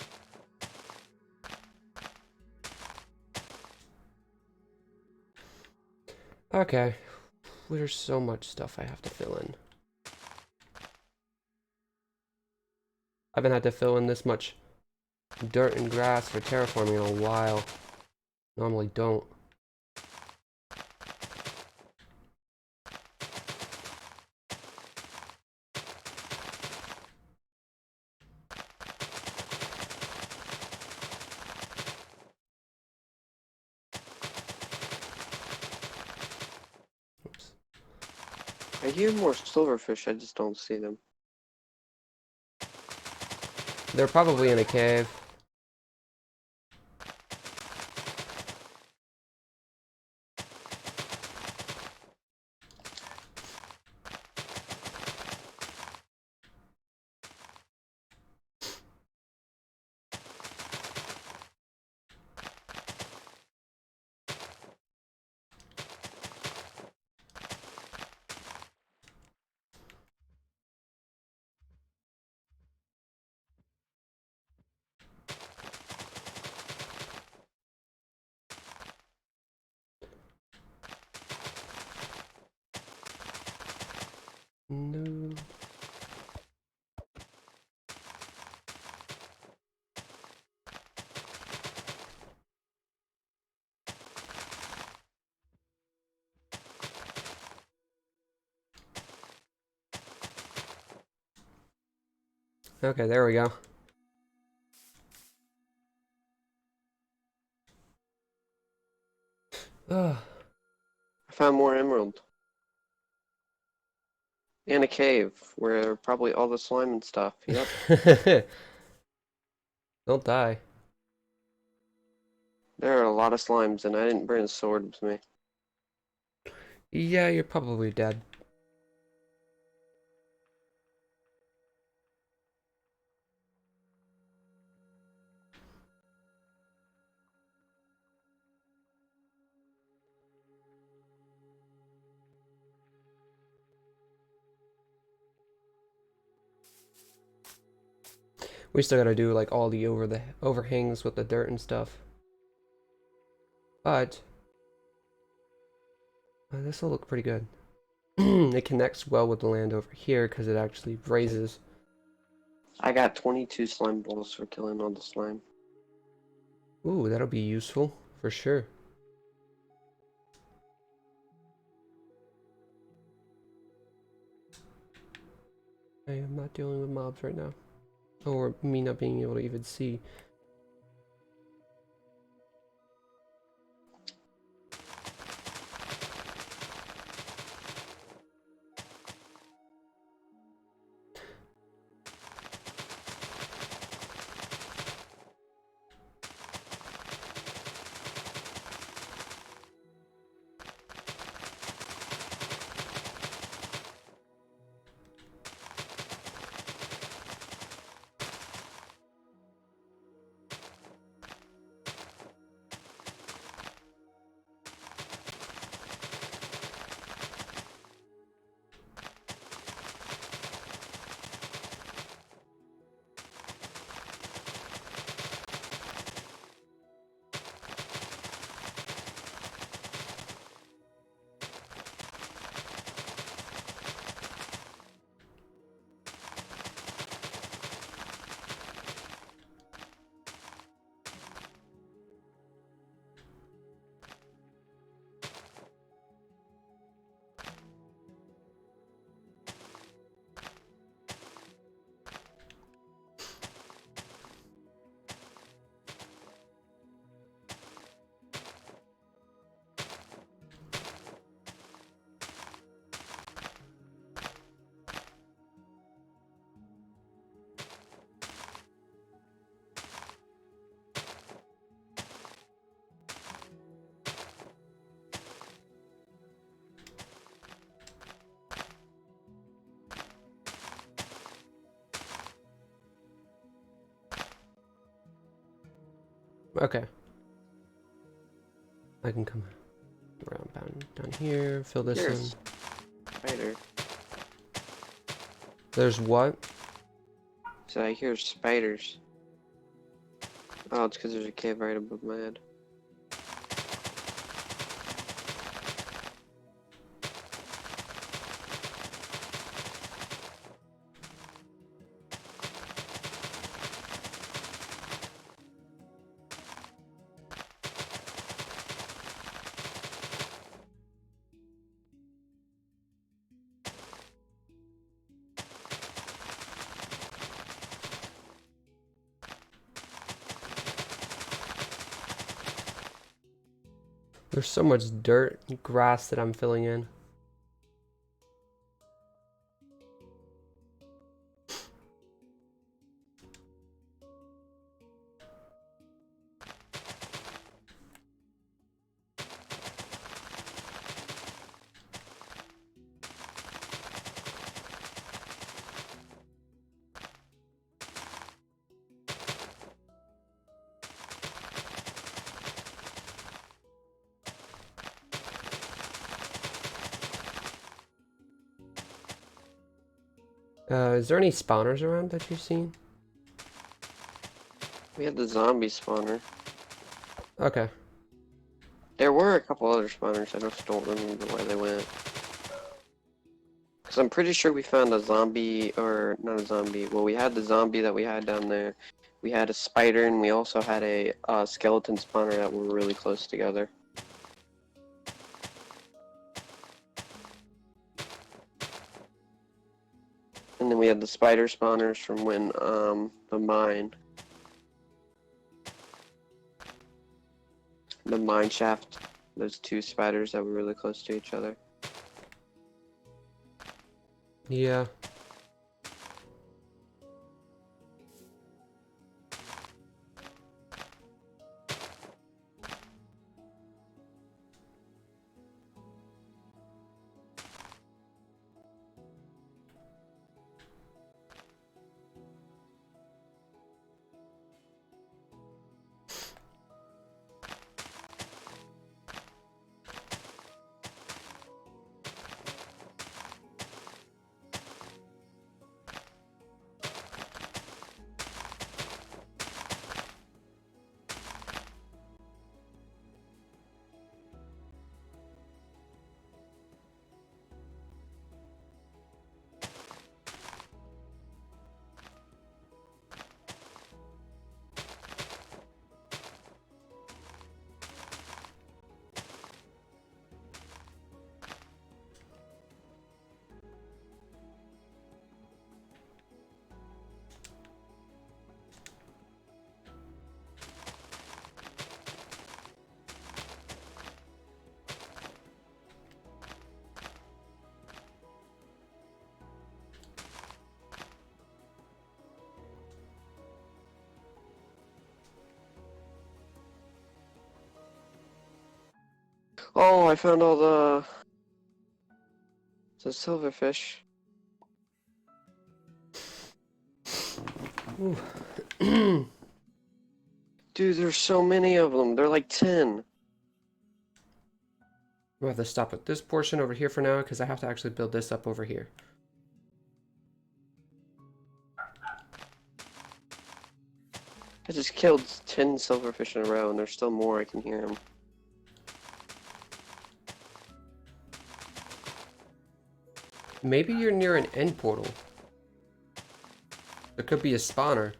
Okay, there's so much stuff I have to fill in. I haven't had to fill in this much dirt and grass for terraforming in a while. Normally don't. Oops. I hear more silverfish, I just don't see them. They're probably in a cave. No. Okay, there we go. Ugh. I found more emerald. And a cave where probably all the slime and stuff. Yep. Don't die. There are a lot of slimes, and I didn't bring a sword with me. Yeah, you're probably dead. We still gotta do like all the overhangs with the dirt and stuff. But this will look pretty good. It connects well with the land over here because it actually raises. I got 22 slime balls for killing all the slime. Ooh, that'll be useful for sure. I am not dealing with mobs right now. Or me not being able to even see. Okay. I can come around down here, fill this in. Here's spider. There's what? So I hear spiders. Oh, it's because there's a cave right above my head. There's so much dirt and grass that I'm filling in. Is there any spawners around that you've seen? We had the zombie spawner. Okay. There were a couple other spawners. I just don't remember where they went. Because I'm pretty sure we found a zombie, or not a zombie. Well, we had the zombie that we had down there. We had a spider, and we also had a skeleton spawner that were really close together. And then we had the spider spawners from when the mine shaft. Those two spiders that were really close to each other. Yeah. Oh, I found all the silverfish. Ooh. Dude, there's so many of them. They're like 10. We'll have to stop at this portion over here for now because I have to actually build this up over here. I just killed 10 silverfish in a row, and there's still more. I can hear them. Maybe you're near an end portal. There could be a spawner.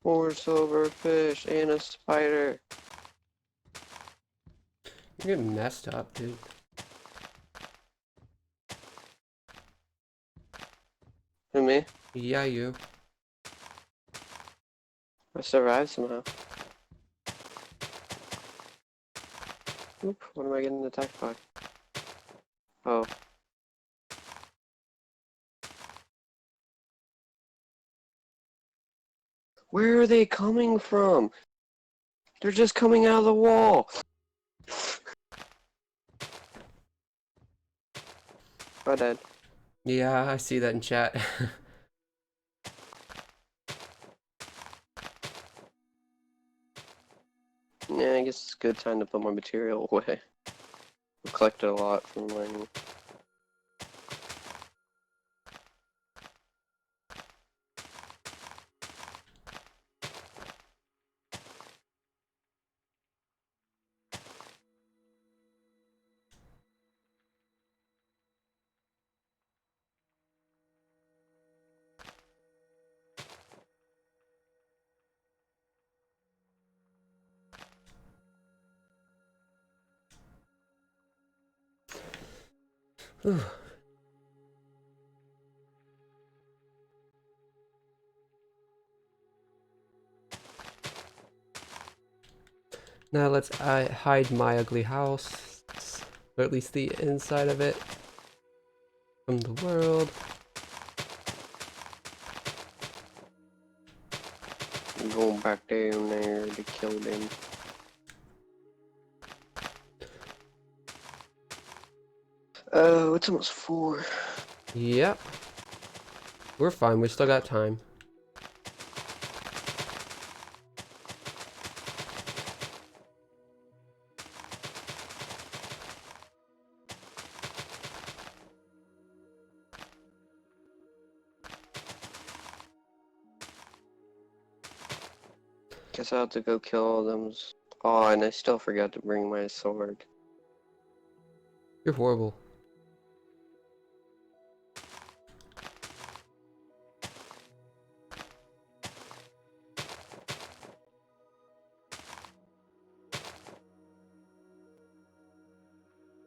More silverfish and a spider. You're getting messed up, dude. And me? Yeah, you. I survived somehow. Oop, what am I getting attacked by? Oh. Where are they coming from? They're just coming out of the wall. I died. Yeah, I see that in chat. Yeah, I guess it's a good time to put my material away. I collected a lot from mining. Now let's hide my ugly house, or at least the inside of it, from the world. I'm going back down there to kill them. Oh, it's almost 4. Yep. We're fine, we still got time. Guess I'll have to go kill all them. Oh, and I still forgot to bring my sword. You're horrible.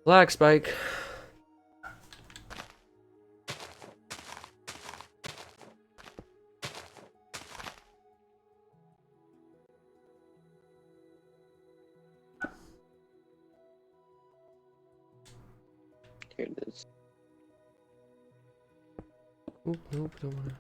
Black Spike. Here it is. Oop, nope, don't wanna.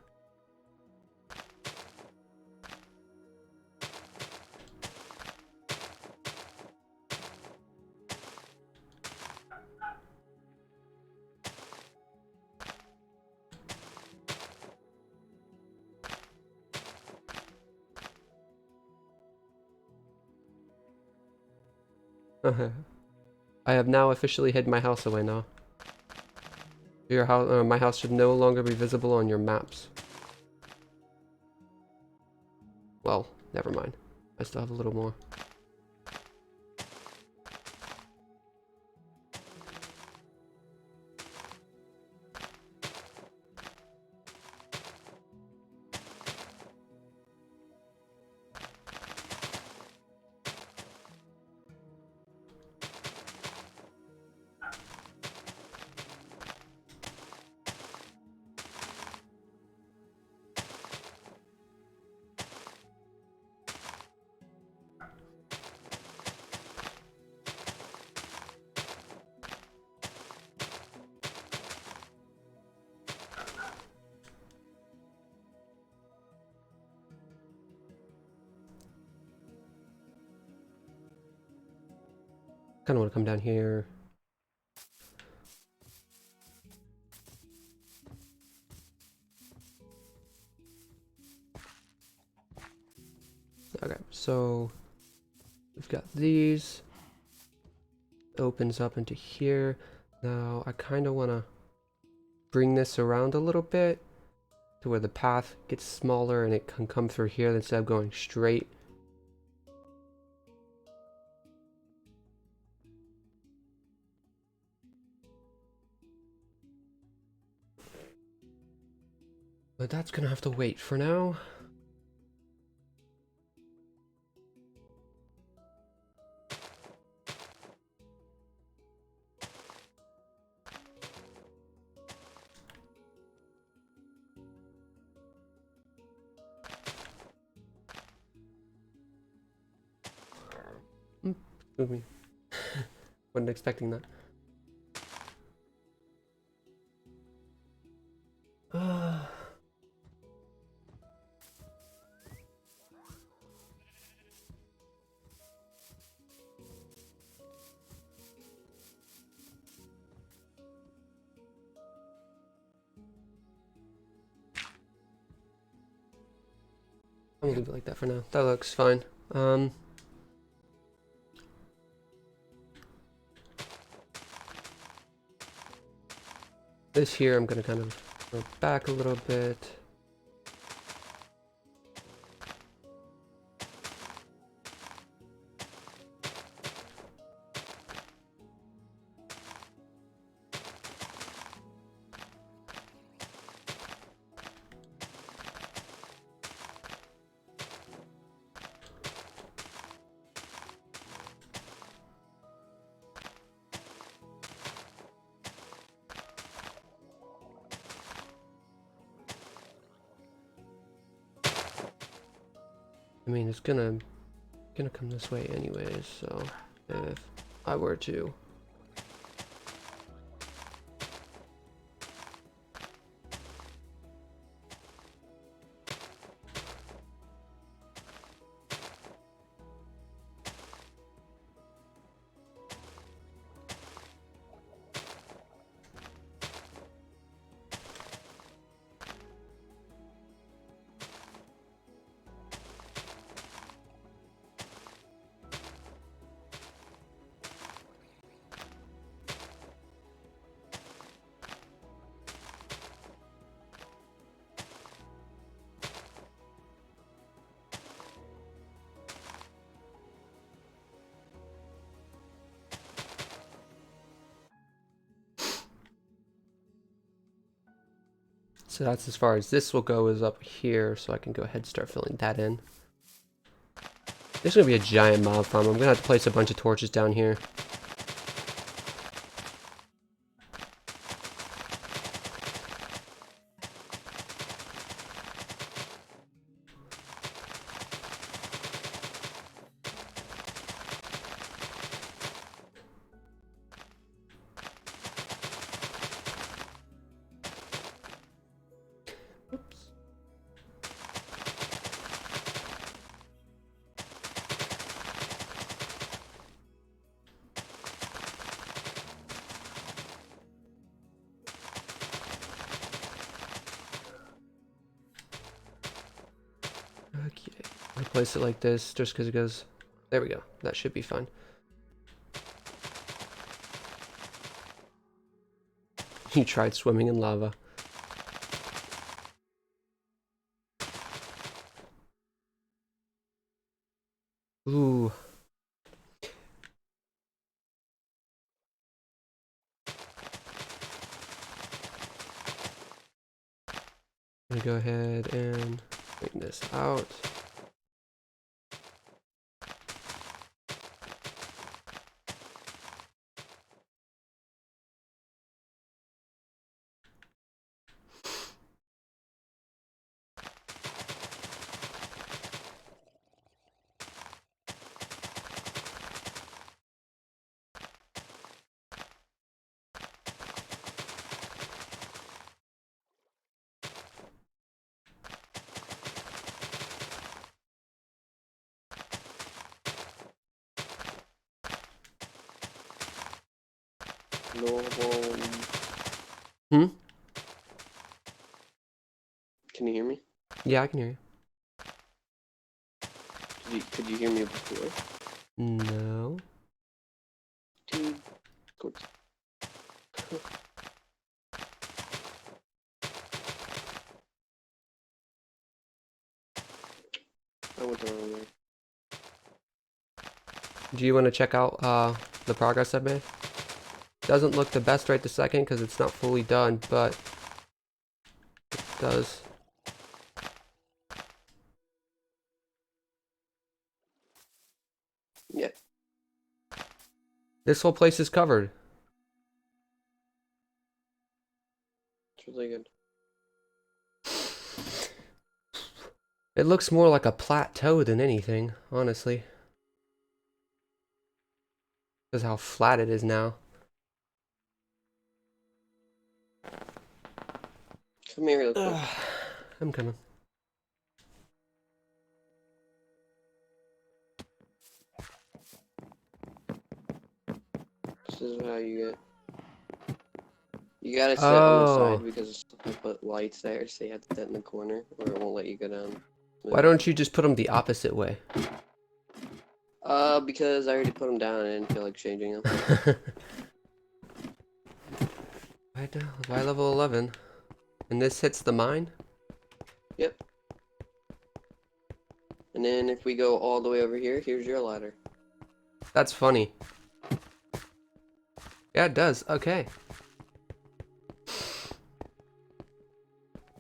I have now officially hid my house away now. Your house, my house should no longer be visible on your maps. Well, never mind. I still have a little more. Kind of want to come down here. Okay, so we've got these. Opens up into here. Now I kind of want to bring this around a little bit to where the path gets smaller and it can come through here instead of going straight. But that's gonna have to wait for now. Excuse me. Wasn't expecting that. I'm gonna leave it like that for now. That looks fine. This here I'm gonna kind of go back a little bit. I mean, it's gonna gonna come this way anyways, so if I were to... So that's as far as this will go, is up here, so I can go ahead and start filling that in. This is going to be a giant mob farm. I'm going to have to place a bunch of torches down here. Okay, I place it like this just because it goes... There we go. That should be fine. You tried swimming in lava. Ooh. I'm gonna go ahead and bring this out. Hmm? Can you hear me? Yeah, I can hear Could you hear me before? you. No. Dude, of course. I went the wrong way. Do you want to check out the progress I've made? Doesn't look the best right this second because it's not fully done, but it does. Yeah, This whole place is covered. it's really good. It looks more like a plateau than anything, honestly. Because how flat it is now. Come here real quick. I'm coming. This is how you get. You gotta sit on the Oh. side because you put lights there, so you have to sit in the corner, or it won't let you go down. Why don't you just put them the opposite way? Because I already put them down and I didn't feel like changing them. Why level 11? And this hits the mine? Yep. And then if we go all the way over here, here's your ladder. That's funny. Yeah, it does. Okay.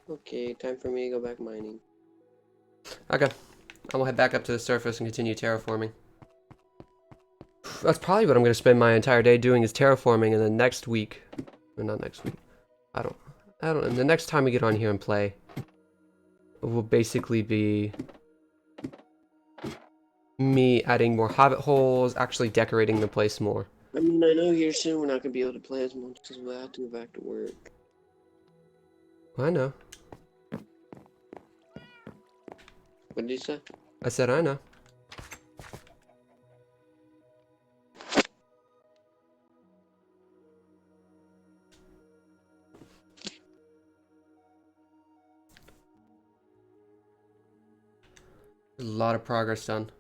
Okay, time for me to go back mining. Okay. I will head back up to the surface and continue terraforming. That's probably what I'm going to spend my entire day doing, is terraforming, and then next week... Or not next week. I don't know. And the next time we get on here and play, will basically be me adding more hobbit holes, actually decorating the place more. I mean, I know here soon we're not gonna be able to play as much because we'll have to go back to work. I know. What did you say? I said I know. There's a lot of progress done.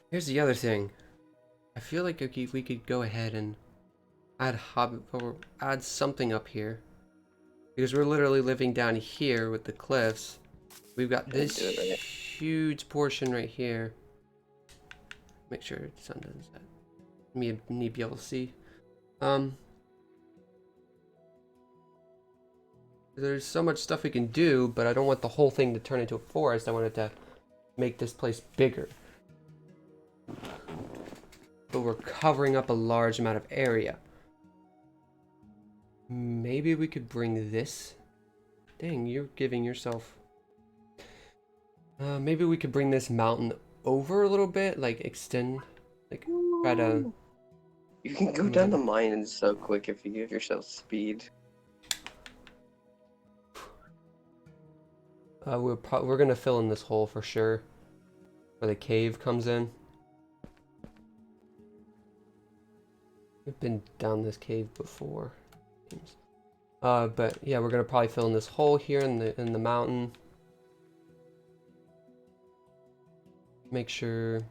Here's the other thing. I feel like we could go ahead and add hobbit or add something up here. Because we're literally living down here with the cliffs. We've got this huge portion right here. Make sure the sun doesn't set. Me need to be able to see. There's so much stuff we can do, but I don't want the whole thing to turn into a forest. I wanted to make this place bigger. But we're covering up a large amount of area. Maybe we could bring this. Dang, you're giving yourself. Maybe we could bring this mountain over a little bit, like extend, like try to. You can go down the mine so quick if you give yourself speed. We're gonna fill in this hole for sure, where the cave comes in. We've been down this cave before. But yeah, we're gonna probably fill in this hole here in the mountain. Make sure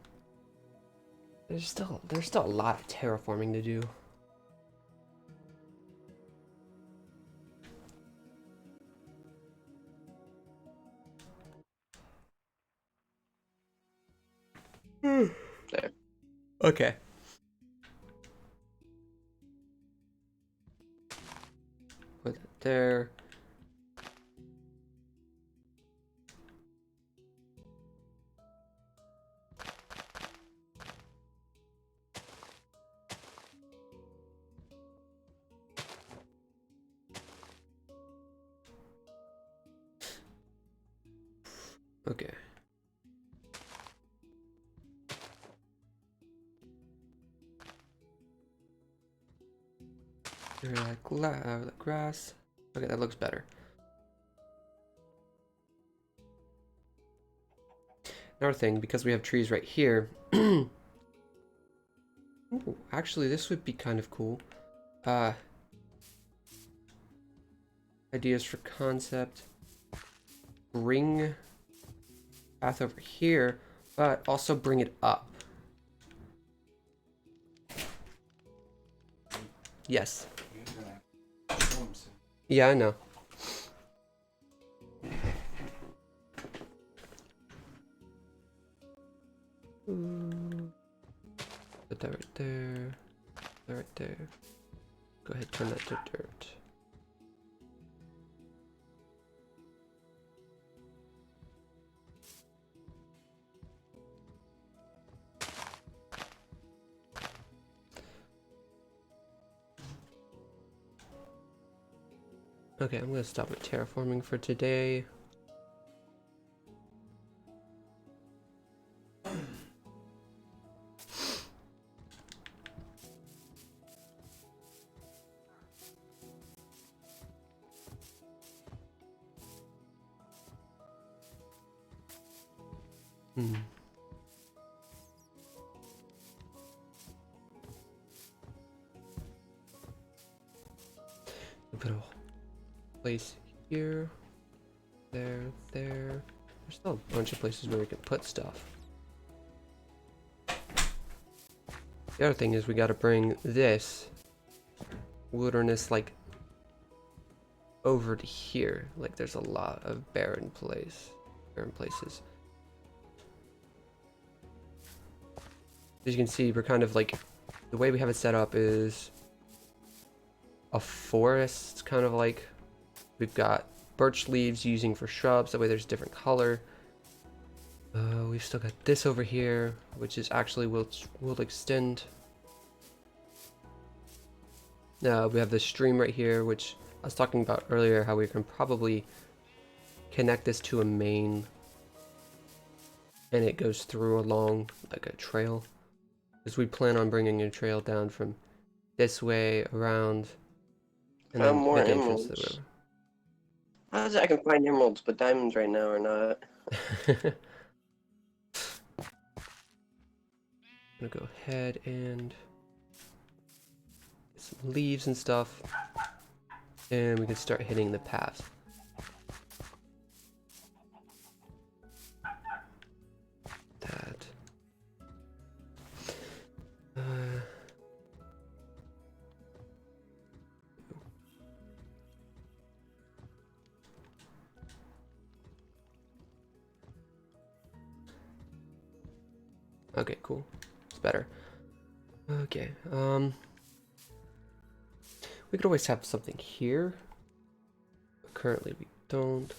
there's still a lot of terraforming to do. There. Okay. Put it there. Okay. That grass. Okay, that looks better. Another thing, because we have trees right here. Ooh, actually, this would be kind of cool. Ideas for concept. Bring path over here, but also bring it up. Yes. Yeah, I know. Put that right there. That right there. Go ahead, turn that to dirt. Okay, I'm gonna stop with terraforming for today. Put a place here, there. There's still a bunch of places where we can put stuff. The other thing is we gotta bring this wilderness like over to here. Like there's a lot of barren places. As you can see, we're kind of like, the way we have it set up is a forest, kind of like we've got birch leaves using for shrubs, that way there's different color. We've still got this over here, which is actually will extend. We have this stream right here, which I was talking about earlier, how we can probably connect this to a main, and it goes through along like a trail. Because we plan on bringing a trail down from this way around, and Found then more make an entrance to the emeralds. river. How's it I can find emeralds, but diamonds right now are not? I'm gonna go ahead and get some leaves and stuff, and we can start hitting the path. That. Okay, cool. It's better. Okay, we could always have something here, but currently we don't.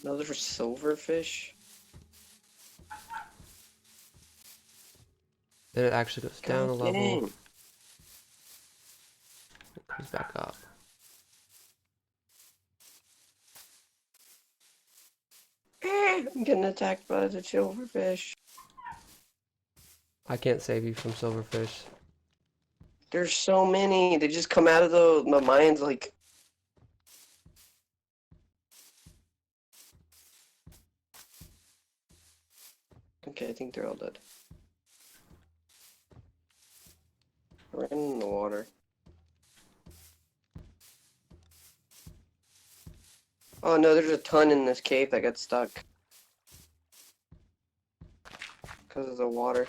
No, those are silverfish. Then it actually goes down a God level. dang. It comes back up. I'm getting attacked by the silverfish. I can't save you from silverfish. There's so many. They just come out of the mines like. Okay, I think they're all dead. Right in the water. Oh no, there's a ton in this cave that got stuck. Because of the water.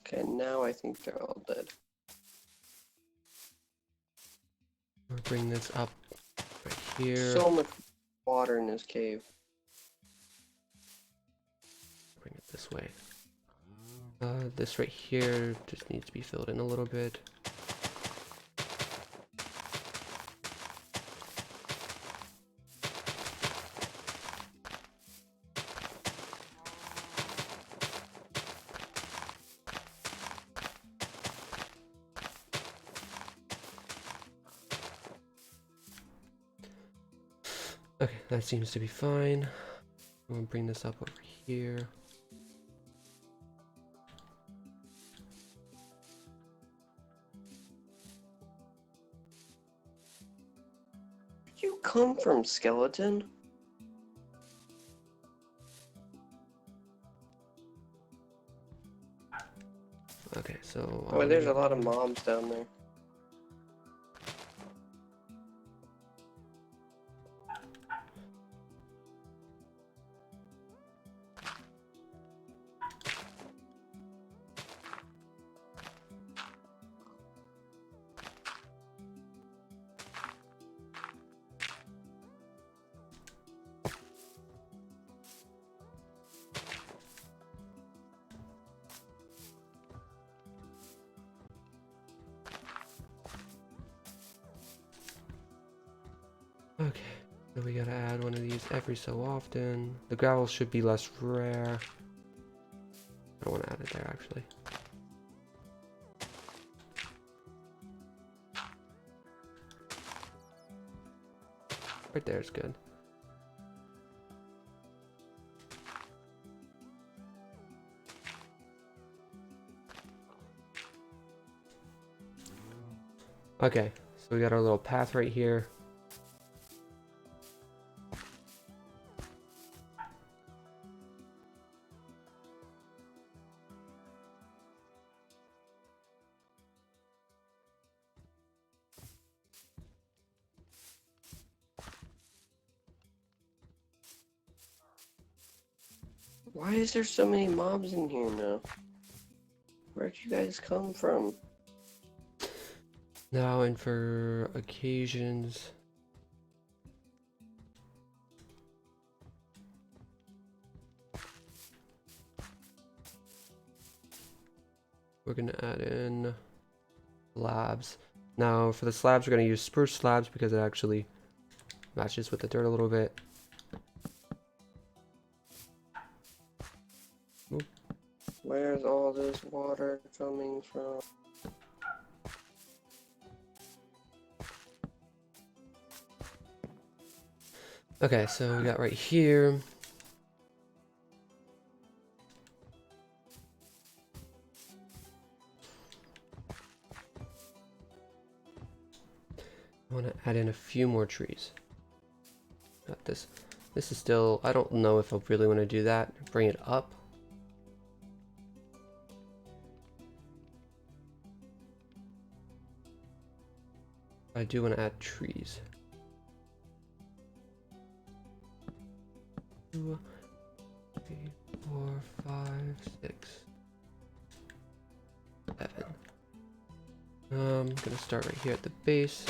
Okay, now I think they're all dead. We'll bring this up right here. So much water in this cave. Bring it this way. This right here just needs to be filled in a little bit. Okay, that seems to be fine. I'm gonna bring this up over here. Where'd you come from, skeleton? Okay, so Oh, there's a lot of mobs down there. Okay, so we gotta add one of these every so often. The gravel should be less rare. I don't want to add it there actually. Right there is good. Okay, so we got our little path right here. Why is there so many mobs in here now? Where'd you guys come from? Now and for occasions. we're gonna add in slabs. Now for the slabs, we're gonna use spruce slabs because it actually matches with the dirt a little bit. Oop. Where's all this water coming from? Okay, so we got right here. I want to add in a few more trees. Got this. This is still, I don't know if I really want to do that. Bring it up. I do want to add trees. 2, 3, 4, 5, 6, 7. I'm gonna start right here at the base.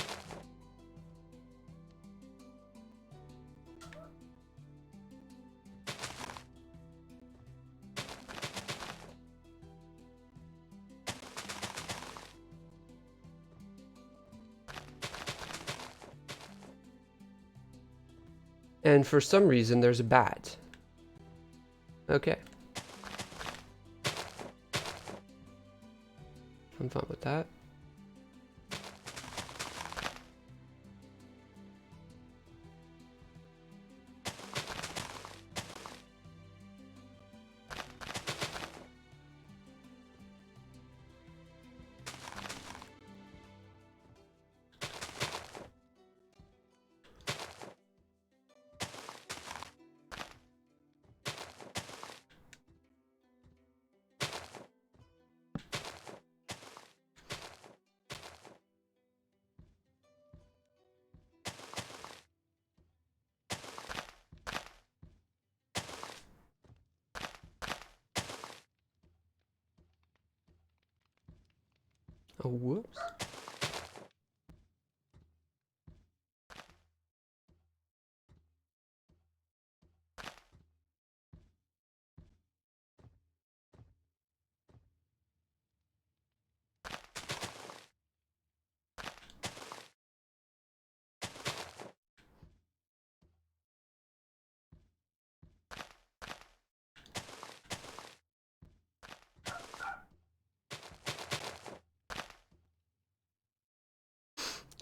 And for some reason, there's a bat. Okay. I'm fine with that. Oh, whoops.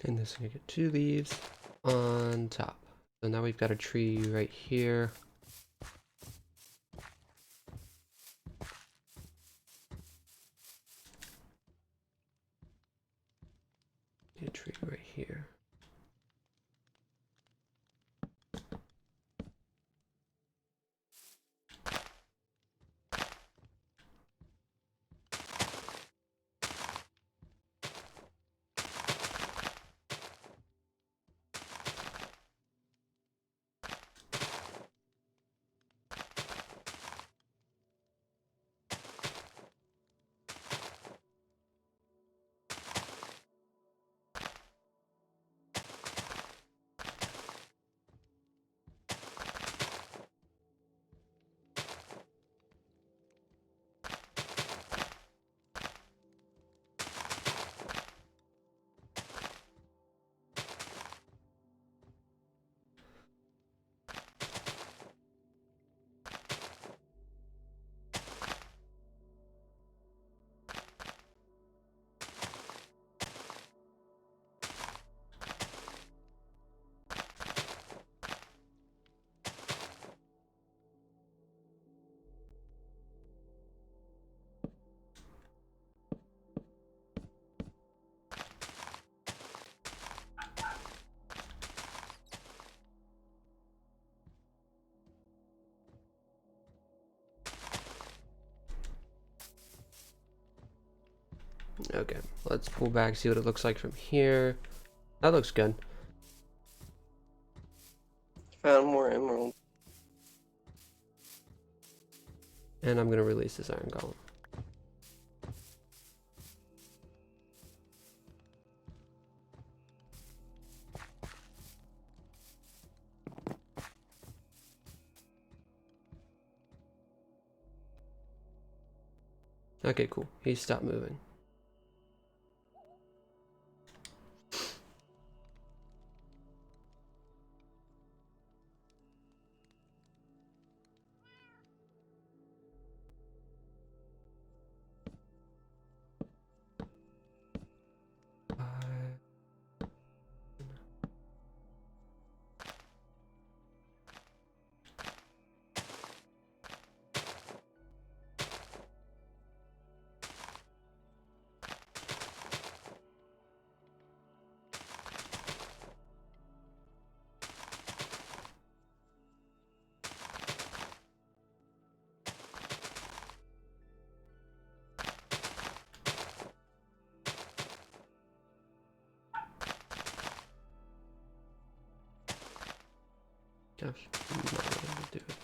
And this is gonna get 2 leaves on top. So now we've got a tree right here. A tree right here. Okay, let's pull back, see what it looks like from here. That looks good. Found more emerald. And I'm gonna release this iron golem. Okay, cool. He stopped moving. Gosh, I'm not able to do it.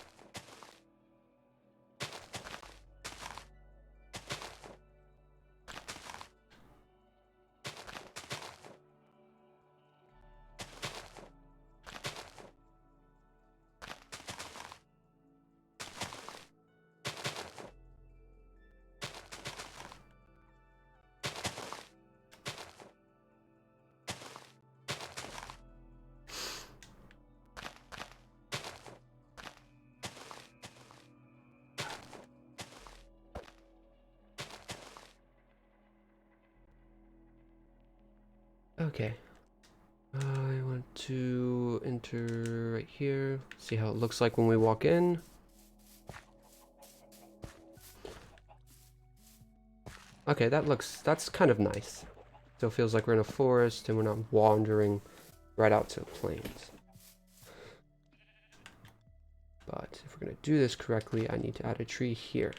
Okay. I want to enter right here. See how it looks like when we walk in. Okay, that's kind of nice. Still feels like we're in a forest and we're not wandering right out to the plains. But if we're gonna do this correctly, I need to add a tree here.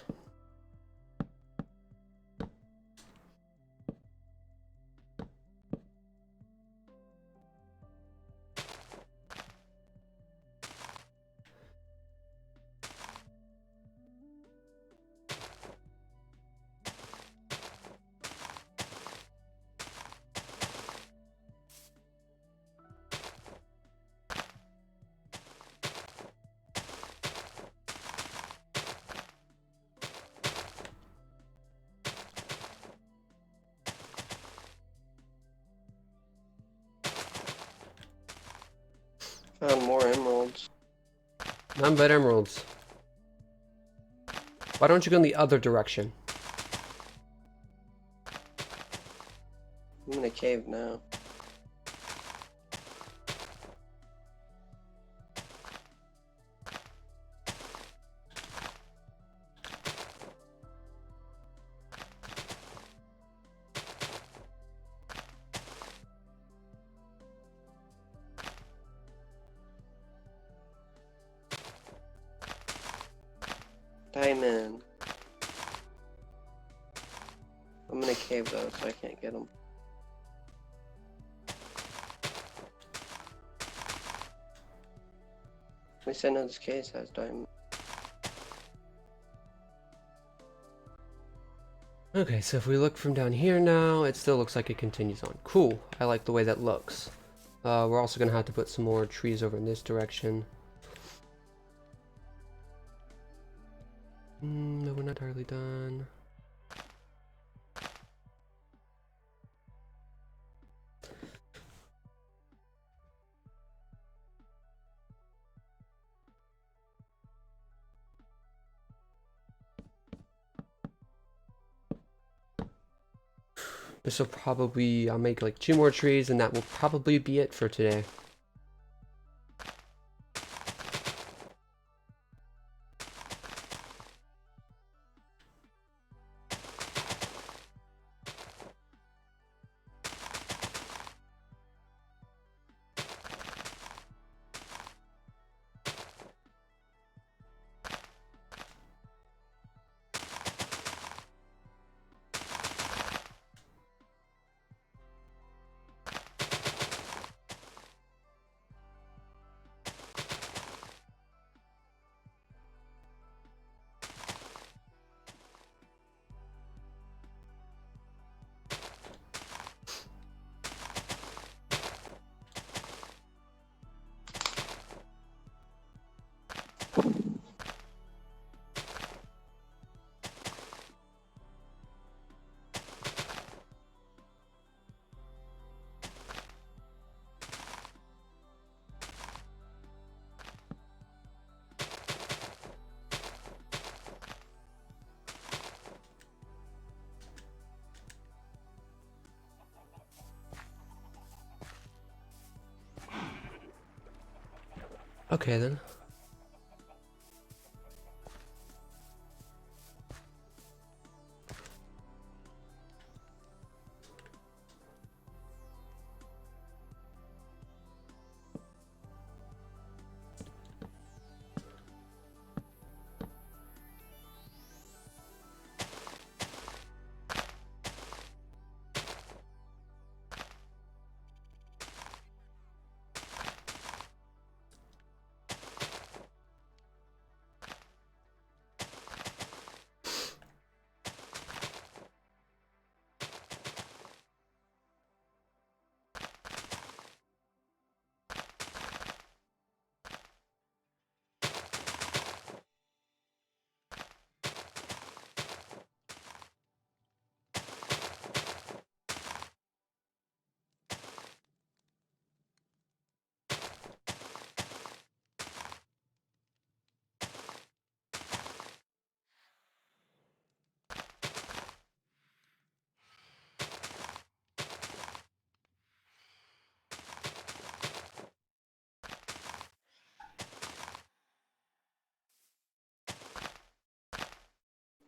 Found more emeralds. None but emeralds. Why don't you go in the other direction? I'm in a cave now. Diamond. I'm in a cave though, so I can't get them. At least I know this case has diamond. Okay, so if we look from down here now, it still looks like it continues on. Cool. I like the way that looks. We're also gonna have to put some more trees over in this direction. No, we're not entirely done. This will probably, I'll make like 2 more trees and that will probably be it for today. Okay then.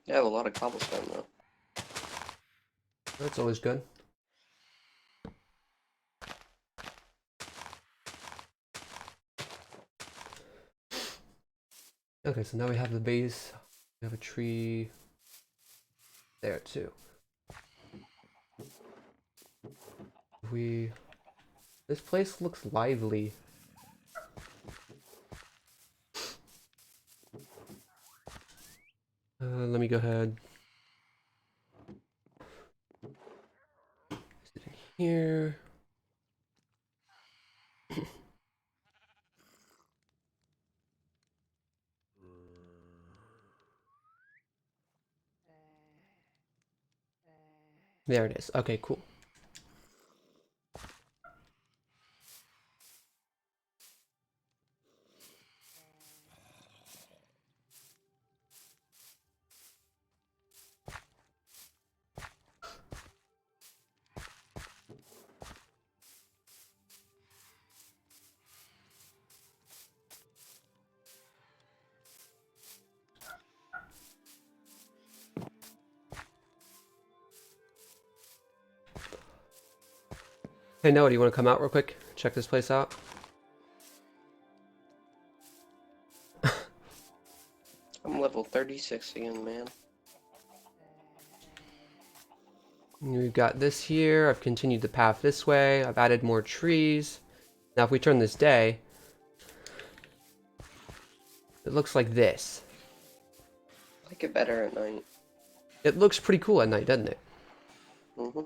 I have a lot of cobblestone though. That's always good. Okay, so now we have the base. We have a tree there too. This place looks lively. Let me go ahead. Is it in here? There it is. Okay, cool. Hey Noah, do you want to come out real quick? Check this place out. I'm level 36 again, man. We've got this here. I've continued the path this way. I've added more trees. Now if we turn this day, it looks like this. I like it better at night. It looks pretty cool at night, doesn't it? Mm-hmm.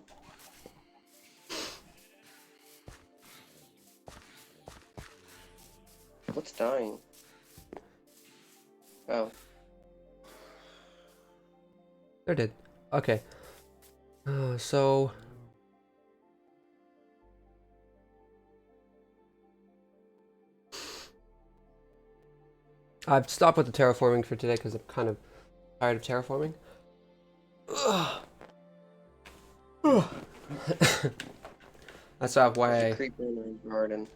What's dying? Oh. There did. Okay. So... I've stopped with the terraforming for today because I'm kind of tired of terraforming. That's not why There's I... a creeper in our garden.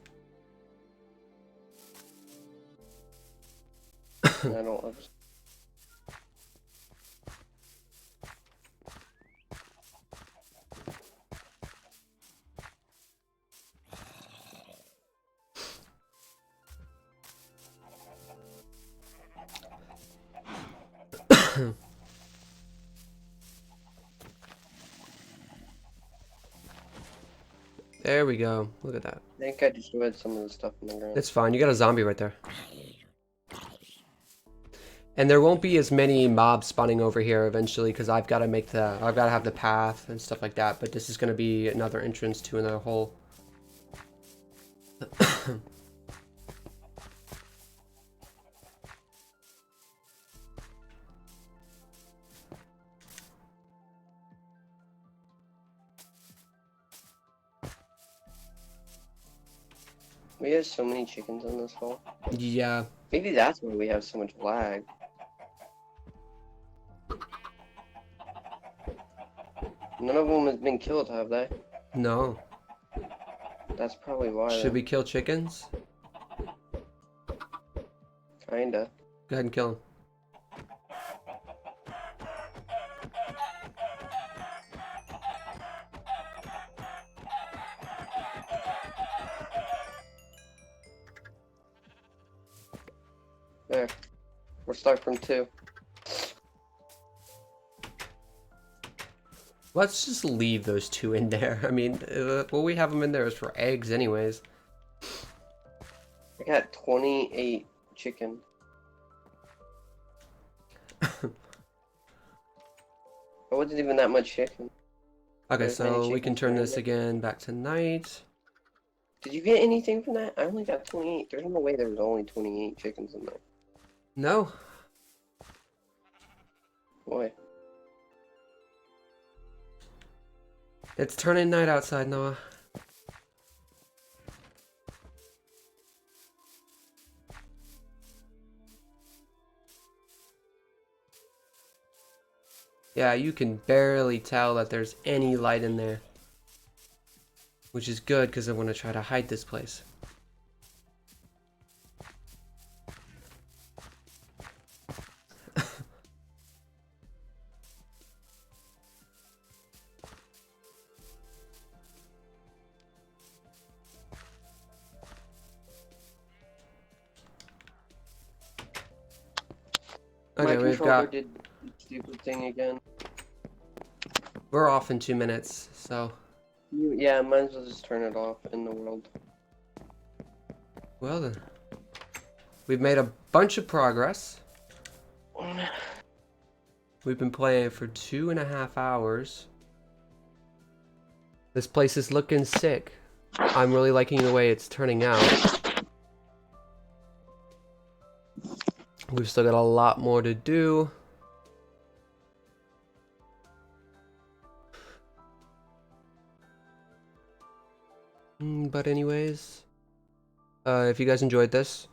I don't. There we go. Look at that. I think I destroyed some of the stuff in the ground. It's fine. You got a zombie right there. And there won't be as many mobs spawning over here eventually because I've got to have the path and stuff like that. But this is going to be another entrance to another hole. We have so many chickens in this hole. Yeah. Maybe that's why we have so much lag. None of them has been killed, have they? No. That's probably why. Should we kill chickens? Kinda. Go ahead and kill him. There. We're stuck from 2. Let's just leave those 2 in there. I mean, what we have them in there is for eggs anyways. I got 28 chicken. It wasn't even that much chicken. Okay, There's many so we can chickens turn around this it. again back to night. Did you get anything from that? I only got 28. There's no way there was only 28 chickens in there. No. Boy. It's turning night outside, Noah. Yeah, you can barely tell that there's any light in there. Which is good, because I want to try to hide this place. My Okay, we've controller got... did the stupid thing again. We're off in 2 minutes, so... Yeah, might as well just turn it off in the world. Well then. We've made a bunch of progress. We've been playing for 2.5 hours. This place is looking sick. I'm really liking the way it's turning out. We've still got a lot more to do. But anyways, if you guys enjoyed this,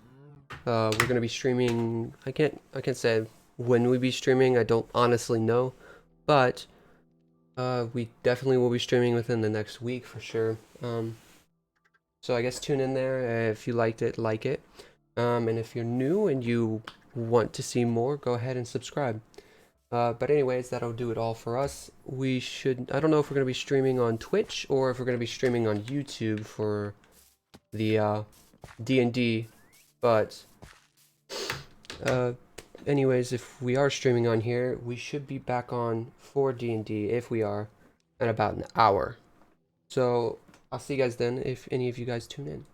we're gonna be streaming. I can't say when we be streaming. I don't honestly know, but we definitely will be streaming within the next week for sure. So I guess tune in there if you liked it, like it, and if you're new and you want to see more, go ahead and subscribe. But anyways, that'll do it all for us. We should, I don't know if we're going to be streaming on Twitch or if we're going to be streaming on YouTube for the D&D, but anyways, if we are streaming on here, we should be back on for D&D, if we are, in about an hour. So I'll see you guys then if any of you guys tune in.